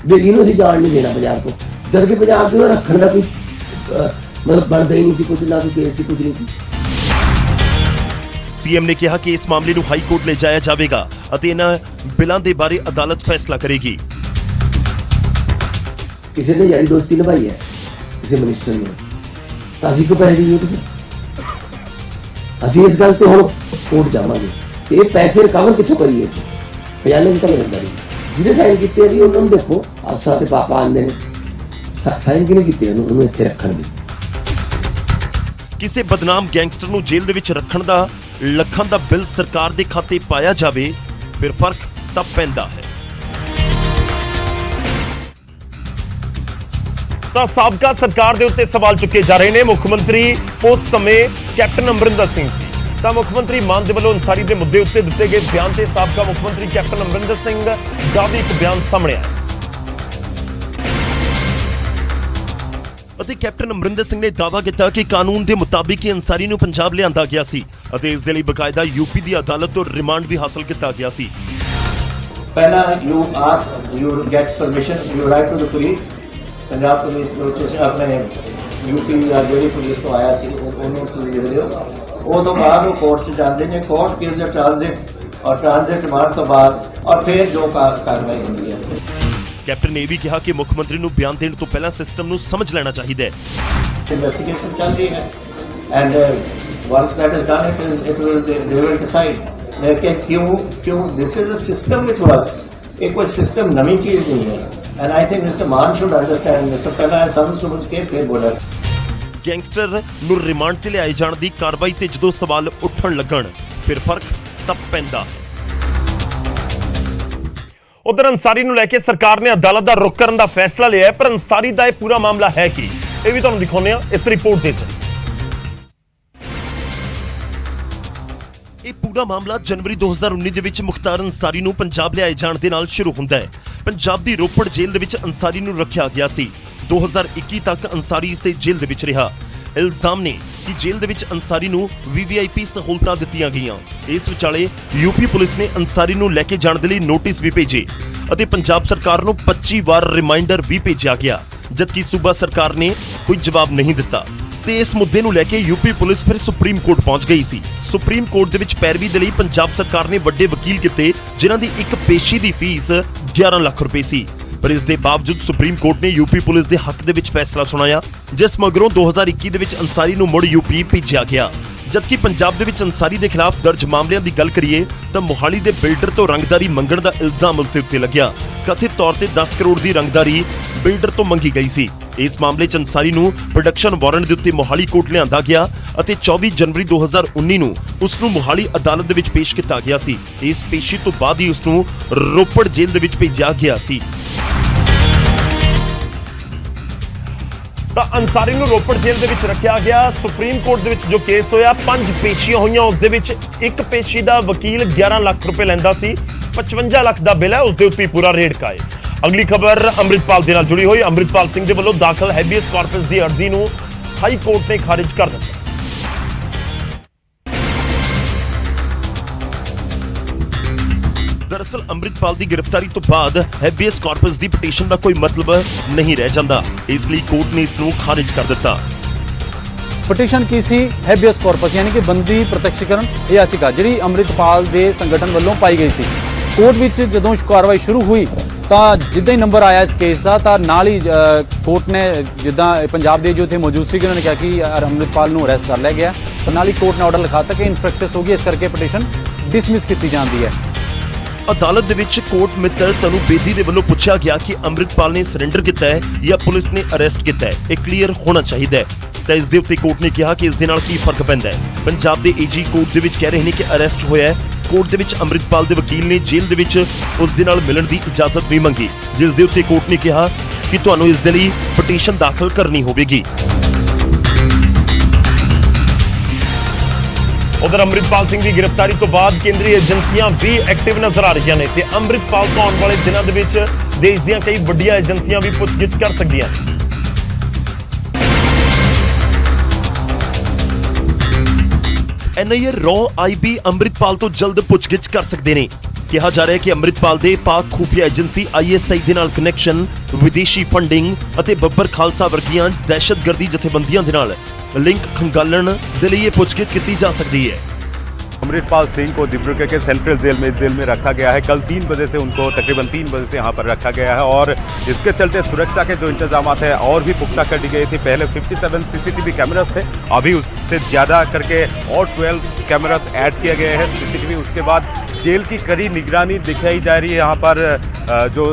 ਬੇਲੀ ਨੂੰ ਅਸੀਂ ਜਾਣ ਨਹੀਂ ਦੇਣਾ ਪੰਜਾਬ ਤੋਂ, ਜਦ ਕਿ ਪੰਜਾਬ ਤੋਂ ਰੱਖਣ ਦਾ ਕੋਈ ਮਤਲਬ ਬਣਦਾ ਹੀ ਨਹੀਂ ਸੀ, ਕੁਝ ਨਾ ਕੋਈ ਕੇਸ ਸੀ, ਕੁਝ ਨਹੀਂ ਸੀ। ਸੀਐਮ ਨੇ ਕਿਹਾ ਕਿ ਇਸ ਮਾਮਲੇ ਨੂੰ ਹਾਈ ਕੋਰਟ ਲੈ ਜਾਇਆ ਜਾਵੇਗਾ ਅਤੇ ਇਹਨਾਂ ਬਿੱਲਾਂ ਦੇ ਬਾਰੇ ਅਦਾਲਤ ਫੈਸਲਾ ਕਰੇਗੀ। ਕਿਸੇ ਨੇ ਯਾਰੀ ਦੋਸਤੀ ਨਿਭਾਈ ਹੈ ਕਿਸੇ ਮਿਨਿਸਟਰ ਨੇ, ਤਾਂ ਅਸੀਂ ਕਿਉਂ ਪੈਸੇ ਦੇਈਏ ਤੁਸੀਂ? ਅਸੀਂ ਇਸ ਗੱਲ ਤੇ ਹੁਣ ਕੋਰਟ ਜਾਵਾਂਗੇ ਕਿ ਇਹ ਪੈਸੇ ਰਿਕਵਰ ਕਿੱਥੋਂ ਕਰੀਏ ਅਸੀਂ। ਖਜ਼ਾਨੇ ਦੀ ਤਾਂ ਲੱਗਦਾ ਨਹੀਂ, ਜਿਹਦੇ ਸਾਈਨ ਕੀਤੇ ਜੀ ਉਹਨਾਂ ਨੂੰ ਦੇਖੋ, ਅਫਸਰਾਂ ਤੇ ਪਾਪਾ ਆਉਂਦੇ ਨੇ, ਸਾਈਨ ਕਿਹਨੇ ਕੀਤੇ ਉਹਨੂੰ ਇੱਥੇ ਰੱਖਣ ਦੀ। ਕਿਸੇ ਬਦਨਾਮ ਗੈਂਗਸਟਰ ਨੂੰ ਜੇਲ੍ਹ ਦੇ ਵਿੱਚ ਰੱਖਣ ਦਾ ਲੱਖਾਂ ਦਾ ਬਿੱਲ ਸਰਕਾਰ ਦੇ ਖਾਤੇ ਪਾਇਆ ਜਾਵੇ, ਫਿਰ ਫਰਕ ਤਾਂ ਪੈਂਦਾ ਹੈ। ਤਾਂ ਸਾਬਕਾ ਸਰਕਾਰ ਦੇ ਉੱਤੇ ਸਵਾਲ ਚੁੱਕੇ ਜਾ ਰਹੇ ਨੇ। ਮੁੱਖ ਮੰਤਰੀ ਉਸ ਸਮੇਂ ਕੈਪਟਨ ਅਮਰਿੰਦਰ ਸਿੰਘ ਸੀ, ਤਾਂ ਮੁੱਖ ਮੰਤਰੀ ਮਾਨ ਦੇ ਵੱਲੋਂ ਅੰਸਾਰੀ ਦੇ ਮੁੱਦੇ ਉੱਤੇ ਦਿੱਤੇ ਗਏ ਬਿਆਨ ਤੇ ਸਾਬਕਾ ਮੁੱਖ ਮੰਤਰੀ ਕੈਪਟਨ ਅਮਰਿੰਦਰ ਸਿੰਘ ਦਾ ਵੀ ਇੱਕ ਬਿਆਨ ਸਾਹਮਣੇ ਆਇਆ ਅਤੇ ਕੈਪਟਨ ਅਮਰਿੰਦਰ ਸਿੰਘ ਨੇ ਦਾਅਵਾ ਕੀਤਾ ਕਿ ਕਾਨੂੰਨ ਦੇ ਮੁਤਾਬਿਕ ਹੀ ਅੰਸਾਰੀ ਨੂੰ ਪੰਜਾਬ ਲਿਆਂਦਾ ਗਿਆ ਸੀ ਅਤੇ ਇਸ ਦੇ ਲਈ ਬਕਾਇਦਾ ਯੂਪੀ ਦੀ ਅਦਾਲਤ ਤੋਂ ਰਿਮਾਂਡ ਵੀ ਹਾਸਲ ਕੀਤਾ ਗਿਆ ਸੀ। ਪਹਿਲਾਂ you get permission, you write to the police, Punjab police ਨੂੰ ਤੁਸੀਂ ਆਪਣੇ ਯੂਪੀ ਜਾਂ ਜਿਹੜੀ ਪੁਲਿਸ ਤੋਂ ਆਇਆ ਸੀ ਉਹਨੂੰ ਤੁਸੀਂ ਲਿਖਦੇ ਹੋ। ਉਹ ਤੋਂ ਬਾਅਦ ਉਹ ਕੋਰਟ 'ਚ ਜਾਂਦੇ ਨੇ, ਕੋਰਟ ਕਿਸ ਦੇ ਟ੍ਰਾਂਜ਼ਿਟ ਰਿਮਾਂਡ ਤੋਂ ਬਾਅਦ ਔਰ ਫਿਰ ਜੋ ਕਾਰਵਾਈ ਹੁੰਦੀ ਹੈ। ਕੈਪਟਨ ਨੇ ਵੀ ਕਿਹਾ ਕਿ ਮੁੱਖ ਮੰਤਰੀ ਨੂੰ ਬਿਆਨ ਦੇਣ ਤੋਂ ਪਹਿਲਾਂ ਸਿਸਟਮ ਨੂੰ ਸਮਝ ਲੈਣਾ ਚਾਹੀਦਾ ਹੈ। ਇਨਵੈਸਟੀਗੇਸ਼ਨ ਚੱਲ ਰਹੀ ਹੈ and once that is done they will decide लेकिन क्यों this is a system which works। ये कोई सिस्टम नवी चीज नहीं है and I think Mr. Maan should understand। Mr. पहला समझ के फिर बोला। ਗੈਂਗਸਟਰ ਨੂੰ ਰਿਮਾਂਡ ਤੇ ਲਿਆਏ ਜਾਣ ਦੀ ਕਾਰਵਾਈ ਤੇ ਜਦੋਂ ਸਵਾਲ ਉੱਠਣ ਲੱਗਣ, ਫਿਰ ਫਰਕ ਤਾਂ ਪੈਂਦਾ ਹੈ। ਉਧਰ ਅੰਸਾਰੀ ਨੂੰ ਲੈ ਕੇ ਸਰਕਾਰ ਨੇ ਅਦਾਲਤ ਦਾ ਰੁਖ ਕਰਨ ਦਾ ਫੈਸਲਾ ਲਿਆ ਹੈ, ਪਰ ਅੰਸਾਰੀ ਦਾ ਇਹ ਪੂਰਾ ਮਾਮਲਾ ਹੈ ਕੀ, ਇਹ ਵੀ ਤੁਹਾਨੂੰ ਦਿਖਾਉਂਦੇ ਹਾਂ ਇਸ ਰਿਪੋਰਟ ਦੇ ਜ਼ਰੀਏ। ਇਹ ਪੂਰਾ ਮਾਮਲਾ ਜਨਵਰੀ 2019 ਦੇ ਵਿੱਚ ਮੁਖਤਾਰ ਅੰਸਾਰੀ ਨੂੰ ਪੰਜਾਬ ਲਿਆਏ ਜਾਣ ਦੇ ਨਾਲ ਸ਼ੁਰੂ ਹੁੰਦਾ ਹੈ। ਪੰਜਾਬ ਦੀ ਰੋਪੜ ਜੇਲ੍ਹ ਦੇ ਵਿੱਚ ਅੰਸਾਰੀ ਨੂੰ ਰੱਖਿਆ ਗਿਆ ਸੀ। 2021 ਤੱਕ ਅੰਸਾਰੀ ਇਸੇ ਜੇਲ੍ਹ ਦੇ ਵਿੱਚ ਰਿਹਾ। ਇਲਜ਼ਾਮ ਨੇ ਕਿ ਜੇਲ੍ਹ ਦੇ ਵਿੱਚ ਅੰਸਾਰੀ ਨੂੰ VVIP ਸਹੂਲਤਾਂ ਦਿੱਤੀਆਂ ਗਈਆਂ। ਇਸ ਵਿਚਾਲੇ ਯੂਪੀ ਪੁਲਿਸ ਨੇ ਅੰਸਾਰੀ ਨੂੰ ਲੈ ਕੇ ਜਾਣ ਦੇ ਲਈ ਨੋਟਿਸ ਵੀ ਭੇਜੇ ਅਤੇ ਪੰਜਾਬ ਸਰਕਾਰ ਨੂੰ 25 ਵਾਰ ਰਿਮਾਈਂਡਰ ਵੀ ਭੇਜਿਆ ਗਿਆ, ਜਦਕਿ ਸੂਬਾ ਸਰਕਾਰ ਨੇ ਕੋਈ ਜਵਾਬ ਨਹੀਂ ਦਿੱਤਾ। ਤੇ ਇਸ ਮੁੱਦੇ ਨੂੰ ਲੈ ਕੇ ਯੂਪੀ ਪੁਲਿਸ ਫਿਰ ਸੁਪਰੀਮ ਕੋਰਟ ਪਹੁੰਚ ਗਈ ਸੀ। ਸੁਪਰੀਮ ਕੋਰਟ ਦੇ ਵਿੱਚ ਪੈਰਵੀ ਦੇ ਲਈ ਪੰਜਾਬ ਸਰਕਾਰ ਨੇ ਵੱਡੇ ਵਕੀਲ ਕੀਤੇ, ਜਿਨ੍ਹਾਂ ਦੀ ਇੱਕ ਪੇਸ਼ੀ ਦੀ ਫੀਸ 11 ਲੱਖ ਰੁਪਏ ਸੀ। ਪਰ ਇਸ ਦੇ ਬਾਵਜੂਦ ਸੁਪਰੀਮ ਕੋਰਟ ਨੇ ਯੂਪੀ ਪੁਲਿਸ ਦੇ ਹੱਕ ਦੇ ਵਿੱਚ ਫੈਸਲਾ ਸੁਣਾਇਆ, ਜਿਸ ਮਗਰੋਂ 2021 ਦੇ ਵਿੱਚ ਅੰਸਾਰੀ ਨੂੰ ਮੁੜ ਯੂਪੀ ਭੇਜਿਆ ਗਿਆ। ਜਦਕਿ ਪੰਜਾਬ ਦੇ ਵਿੱਚ ਅੰਸਾਰੀ ਦੇ ਖਿਲਾਫ ਦਰਜ ਮਾਮਲਿਆਂ ਦੀ ਗੱਲ ਕਰੀਏ ਤਾਂ ਮੋਹਾਲੀ ਦੇ ਬਿਲਡਰ ਤੋਂ ਰੰਗਦਾਰੀ ਮੰਗਣ ਦਾ ਇਲਜ਼ਾਮ ਉਸ ਦੇ ਉੱਤੇ ਲੱਗਿਆ। ਕਥਿਤ ਤੌਰ ਤੇ 10 ਕਰੋੜ ਦੀ ਰੰਗਦਾਰੀ ਬਿਲਡਰ ਤੋਂ ਮੰਗੀ ਗਈ ਸੀ। ਇਸ ਮਾਮਲੇ 'ਚ ਅੰਸਾਰੀ ਨੂੰ ਪ੍ਰੋਡਕਸ਼ਨ ਵਾਰੰਟ ਦੇ ਉੱਤੇ ਮੋਹਾਲੀ ਕੋਰਟ ਲਿਆਂਦਾ ਗਿਆ ਅਤੇ 24 ਜਨਵਰੀ 2019 ਨੂੰ ਉਸ ਨੂੰ ਮੋਹਾਲੀ ਅਦਾਲਤ ਦੇ ਵਿੱਚ ਪੇਸ਼ ਕੀਤਾ ਗਿਆ ਸੀ। ਇਸ ਪੇਸ਼ੀ ਤੋਂ ਬਾਅਦ ਹੀ ਉਸ ਨੂੰ ਰੋਪੜ ਜੇਲ੍ਹ ਦੇ ਵਿੱਚ ਭੇਜਿਆ ਗਿਆ ਸੀ। ਤਾਂ ਅੰਸਾਰੀ ਨੂੰ ਰੋਪੜ ਜੇਲ੍ਹ ਦੇ ਵਿੱਚ ਰੱਖਿਆ ਗਿਆ। ਸੁਪਰੀਮ ਕੋਰਟ ਦੇ ਵਿੱਚ ਜੋ ਕੇਸ ਹੋਇਆ, 5 ਪੇਸ਼ੀਆਂ ਹੋਈਆਂ, ਉਸ ਦੇ ਵਿੱਚ ਇੱਕ ਪੇਸ਼ੀ ਦਾ ਵਕੀਲ 11 ਲੱਖ ਰੁਪਏ ਲੈਂਦਾ ਸੀ। 55 ਲੱਖ ਦਾ ਬਿੱਲ ਹੈ, ਉਸ ਦੇ ਉੱਤੇ ਪੂਰਾ ਰੇਡ ਕਾਏ। ਅਗਲੀ ਖਬਰ ਅੰਮ੍ਰਿਤਪਾਲ ਦੇ ਨਾਲ ਜੁੜੀ ਹੋਈ। ਅੰਮ੍ਰਿਤਪਾਲ ਸਿੰਘ ਦੇ ਵੱਲੋਂ ਦਾਖਲ ਹੈਬੀਅਸ ਕਾਰਪਸ ਦੀ ਅਰਜ਼ੀ ਨੂੰ ਹਾਈ ਕੋਰਟ ਨੇ ਖਾਰਿਜ ਕਰ ਦਿੱਤਾ। ਦਰਅਸਲ ਅੰਮ੍ਰਿਤਪਾਲ ਦੀ ਗ੍ਰਿਫਤਾਰੀ ਤੋਂ ਬਾਅਦ ਹੈਬੀਅਸ ਕਾਰਪਸ ਦੀ ਪਟੀਸ਼ਨ ਦਾ ਕੋਈ ਮਤਲਬ ਨਹੀਂ ਰਹਿ ਜਾਂਦਾ, ਇਸ ਲਈ ਕੋਰਟ ਨੇ ਇਸ ਨੂੰ ਖਾਰਿਜ ਕਰ ਦਿੱਤਾ। ਪਟੀਸ਼ਨ ਕੀ ਸੀ? ਹੈਬੀਅਸ ਕਾਰਪਸ ਯਾਨੀ ਕਿ ਬੰਦੀ ਪ੍ਰਤੱਖੀਕਰਨ ਯਾਚਿਕਾ, ਜਿਹੜੀ ਅੰਮ੍ਰਿਤਪਾਲ ਦੇ ਸੰਗਠਨ ਵੱਲੋਂ ਪਾਈ ਗਈ ਸੀ। ਕੋਰਟ ਵਿੱਚ ਜਦੋਂ ਕਾਰਵਾਈ ਸ਼ੁਰੂ ਹੋਈ ਤਾਂ ਜਿੱਦਾਂ ਹੀ ਨੰਬਰ ਆਇਆ ਇਸ ਕੇਸ ਦਾ, ਤਾਂ ਨਾਲ ਹੀ ਕੋਰਟ ਨੇ, ਜਿੱਦਾਂ ਪੰਜਾਬ ਦੇ ਜੋ ਉੱਥੇ ਮੌਜੂਦ ਸੀ, ਉਹਨਾਂ ਨੇ ਕਿਹਾ ਕਿ ਅੰਮ੍ਰਿਤਪਾਲ ਨੂੰ ਅਰੈਸਟ ਕਰ ਲਿਆ ਗਿਆ। ਤਾਂ ਨਾਲ ਹੀ ਕੋਰਟ ਨੇ ਆਰਡਰ ਲਿਖਾਤਾ ਕਿ ਇਨਫਰੈਕਚਰਸ ਹੋ ਗਈ, ਇਸ ਕਰਕੇ ਪਟੀਸ਼ਨ ਡਿਸਮਿਸ ਕੀਤੀ ਜਾਂਦੀ ਹੈ। ਅਦਾਲਤ ਦੇ ਵਿੱਚ ਕੋਰਟ ਮਿੱਤਰ ਤਨੂ ਬੇਦੀ ਦੇ ਵੱਲੋਂ ਪੁੱਛਿਆ ਗਿਆ ਕਿ ਅੰਮ੍ਰਿਤਪਾਲ ਨੇ ਸਰੈਂਡਰ ਕੀਤਾ ਹੈ ਜਾਂ ਪੁਲਿਸ ਨੇ ਅਰੈਸਟ ਕੀਤਾ ਹੈ, ਇਹ ਕਲੀਅਰ ਹੋਣਾ ਚਾਹੀਦਾ ਹੈ। ਤਾਂ ਇਸ ਦੇ ਉੱਤੇ ਕੋਰਟ ਨੇ ਕਿਹਾ ਕਿ ਇਸ ਦੇ ਨਾਲ ਕੀ ਫਰਕ ਪੈਂਦਾ ਹੈ। ਪੰਜਾਬ ਦੇ AG ਕੋਰਟ ਦੇ ਵਿੱਚ ਕਹਿ ਰਹੇ ਨੇ ਕਿ ਅਰੈਸਟ ਹੋਇਆ ਹੈ। ਕੋਰਟ ਦੇ ਵਿੱਚ ਅੰਮ੍ਰਿਤਪਾਲ ਦੇ ਵਕੀਲ ਨੇ ਜੇਲ੍ਹ ਦੇ ਵਿੱਚ ਉਸ ਦੇ ਨਾਲ ਮਿਲਣ ਦੀ ਇਜਾਜ਼ਤ ਵੀ ਮੰਗੀ, ਜਿਸ ਦੇ ਉੱਤੇ ਕੋਰਟ ਨੇ ਕਿਹਾ ਕਿ ਤੁਹਾਨੂੰ ਇਸ ਦੇ ਲਈ ਪਟੀਸ਼ਨ ਦਾਖਲ ਕਰਨੀ ਹੋਵੇਗੀ। ਉਧਰ ਅੰਮ੍ਰਿਤਪਾਲ ਸਿੰਘ ਦੀ ਗ੍ਰਿਫਤਾਰੀ ਤੋਂ ਬਾਅਦ ਕੇਂਦਰੀ ਏਜੰਸੀਆਂ ਵੀ ਐਕਟਿਵ ਨਜ਼ਰ ਆ ਰਹੀਆਂ ਨੇ ਤੇ ਅੰਮ੍ਰਿਤਪਾਲ ਤੋਂ ਆਉਣ ਵਾਲੇ ਦਿਨਾਂ ਦੇ ਵਿੱਚ ਦੇਸ਼ ਦੀਆਂ ਕਈ ਵੱਡੀਆਂ ਏਜੰਸੀਆਂ ਵੀ ਪੁੱਛਗਿੱਛ ਕਰ ਸਕਦੀਆਂ ਨੇ। NIA ਰੌ IB ਅੰਮ੍ਰਿਤਪਾਲ ਤੋਂ ਜਲਦ ਪੁੱਛਗਿੱਛ ਕਰ ਸਕਦੇ ਨੇ। ਕਿਹਾ ਜਾ ਰਿਹਾ ਹੈ ਕਿ ਅੰਮ੍ਰਿਤਪਾਲ ਦੇ ਪਾਕ ਖੂਫੀਆ ਏਜੰਸੀ ISI ਦੇ ਨਾਲ ਕਨੈਕਸ਼ਨ, ਵਿਦੇਸ਼ੀ ਫੰਡਿੰਗ ਅਤੇ ਬੱਬਰ ਖਾਲਸਾ ਵਰਗੀਆਂ ਦਹਿਸ਼ਤਗਰਦੀ ਜਥੇਬੰਦੀਆਂ ਦੇ ਨਾਲ ਲਿੰਕ ਖੰਗਾਲਣ ਦੇ ਲਈ ਇਹ ਪੁੱਛਗਿੱਛ ਕੀਤੀ ਜਾ ਸਕਦੀ ਹੈ। अमृतपाल सिंह को डिब्रूगढ़ के सेंट्रल जेल में रखा गया है। कल 3 बजे से उनको तकरीबन 3 बजे से यहाँ पर रखा गया है और इसके चलते सुरक्षा के जो इंतजाम हैं और भी पुख्ता कर दी गई थी। पहले 57 सीसीटीवी कैमरास थे, अभी उससे ज़्यादा करके और 12 कैमरास ऐड किए गए हैं सीसीटीवी। उसके बाद जेल की कड़ी निगरानी दिखाई जा रही है। यहाँ पर जो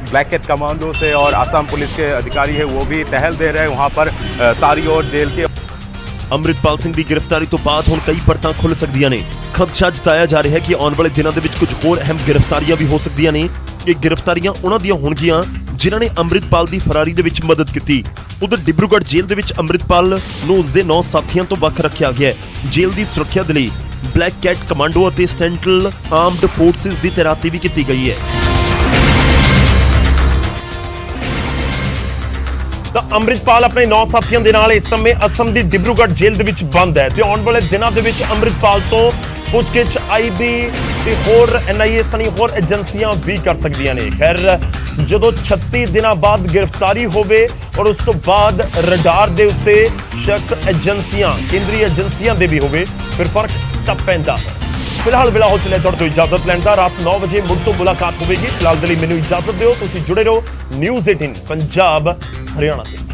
ब्लैक कैट कमांडो से और आसाम पुलिस के अधिकारी है वो भी टहल दे रहे हैं वहाँ पर सारी और जेल के। ਅੰਮ੍ਰਿਤਪਾਲ ਸਿੰਘ ਦੀ ਗ੍ਰਿਫਤਾਰੀ ਤੋਂ ਬਾਅਦ ਹੁਣ ਕਈ ਪਰਤਾਂ ਖੁੱਲ ਸਕਦੀਆਂ ਨੇ। ਖਦਸ਼ਾ ਜਤਾਇਆ ਜਾ ਰਿਹਾ ਹੈ ਕਿ ਆਉਣ ਵਾਲੇ ਦਿਨਾਂ ਦੇ ਵਿੱਚ ਕੁਝ ਹੋਰ ਅਹਿਮ ਗ੍ਰਿਫਤਾਰੀਆਂ ਵੀ ਹੋ ਸਕਦੀਆਂ ਨੇ। ਇਹ ਗ੍ਰਿਫਤਾਰੀਆਂ ਉਹਨਾਂ ਦੀਆਂ ਹੋਣਗੀਆਂ ਜਿਨ੍ਹਾਂ ਨੇ ਅੰਮ੍ਰਿਤਪਾਲ ਦੀ ਫਰਾਰੀ ਦੇ ਵਿੱਚ ਮਦਦ ਕੀਤੀ। ਉਧਰ ਡਿਬਰੂਗੜ੍ਹ ਜੇਲ੍ਹ ਦੇ ਵਿੱਚ ਅੰਮ੍ਰਿਤਪਾਲ ਨੂੰ ਉਸਦੇ 9 ਸਾਥੀਆਂ ਤੋਂ ਵੱਖ ਰੱਖਿਆ ਗਿਆ ਹੈ। ਜੇਲ੍ਹ ਦੀ ਸੁਰੱਖਿਆ ਦੇ ਲਈ ਬਲੈਕ ਕੈਟ ਕਮਾਂਡੋ ਅਤੇ ਸੈਂਟਰਲ ਆਰਮਡ ਫੋਰਸਿਸ ਦੀ ਤੈਨਾਤੀ ਵੀ ਕੀਤੀ ਗਈ ਹੈ। ਤਾਂ ਅੰਮ੍ਰਿਤਪਾਲ ਆਪਣੇ 9 ਸਾਥੀਆਂ ਦੇ ਨਾਲ ਇਸ ਸਮੇਂ ਅਸਮ ਦੀ ਡਿਬਰੂਗੜ੍ਹ ਜੇਲ੍ਹ ਦੇ ਵਿੱਚ ਬੰਦ ਹੈ ਤੇ ਆਉਣ ਵਾਲੇ ਦਿਨਾਂ ਦੇ ਵਿੱਚ ਅੰਮ੍ਰਿਤਪਾਲ ਤੋਂ ਪੁੱਛਗਿੱਛ ਆਈਬੀ ਤੇ ਹੋਰ NIA ਸਣੀ ਹੋਰ ਏਜੰਸੀਆਂ ਵੀ ਕਰ ਸਕਦੀਆਂ ਨੇ। ਖੈਰ ਜਦੋਂ 36 ਦਿਨਾਂ ਬਾਅਦ ਗ੍ਰਿਫਤਾਰੀ ਹੋਵੇ ਔਰ ਉਸ ਤੋਂ ਬਾਅਦ ਰਡਾਰ ਦੇ ਉੱਤੇ ਸ਼ੱਕ ਏਜੰਸੀਆਂ ਕੇਂਦਰੀ ਏਜੰਸੀਆਂ ਦੇ ਵੀ ਹੋਵੇ ਫਿਰ ਫਰਕ ਤਾਂ ਪੈਂਦਾ। ਫਿਲਹਾਲ ਵੇਲਾ ਹੋ ਚਲਿਆ ਤੁਹਾਡੇ ਤੋਂ ਇਜਾਜ਼ਤ ਲੈਣ ਦਾ। ਰਾਤ 9 ਵਜੇ ਮੁੜ ਤੋਂ ਮੁਲਾਕਾਤ ਹੋਵੇਗੀ। ਫਿਲਹਾਲ ਦੇ ਲਈ ਮੈਨੂੰ ਇਜਾਜ਼ਤ ਦਿਓ। ਤੁਸੀਂ ਜੁੜੇ ਰਹੋ ਨਿਊਜ਼ 18 ਪੰਜਾਬ ਹਰਿਆਣਾ ਤੇ।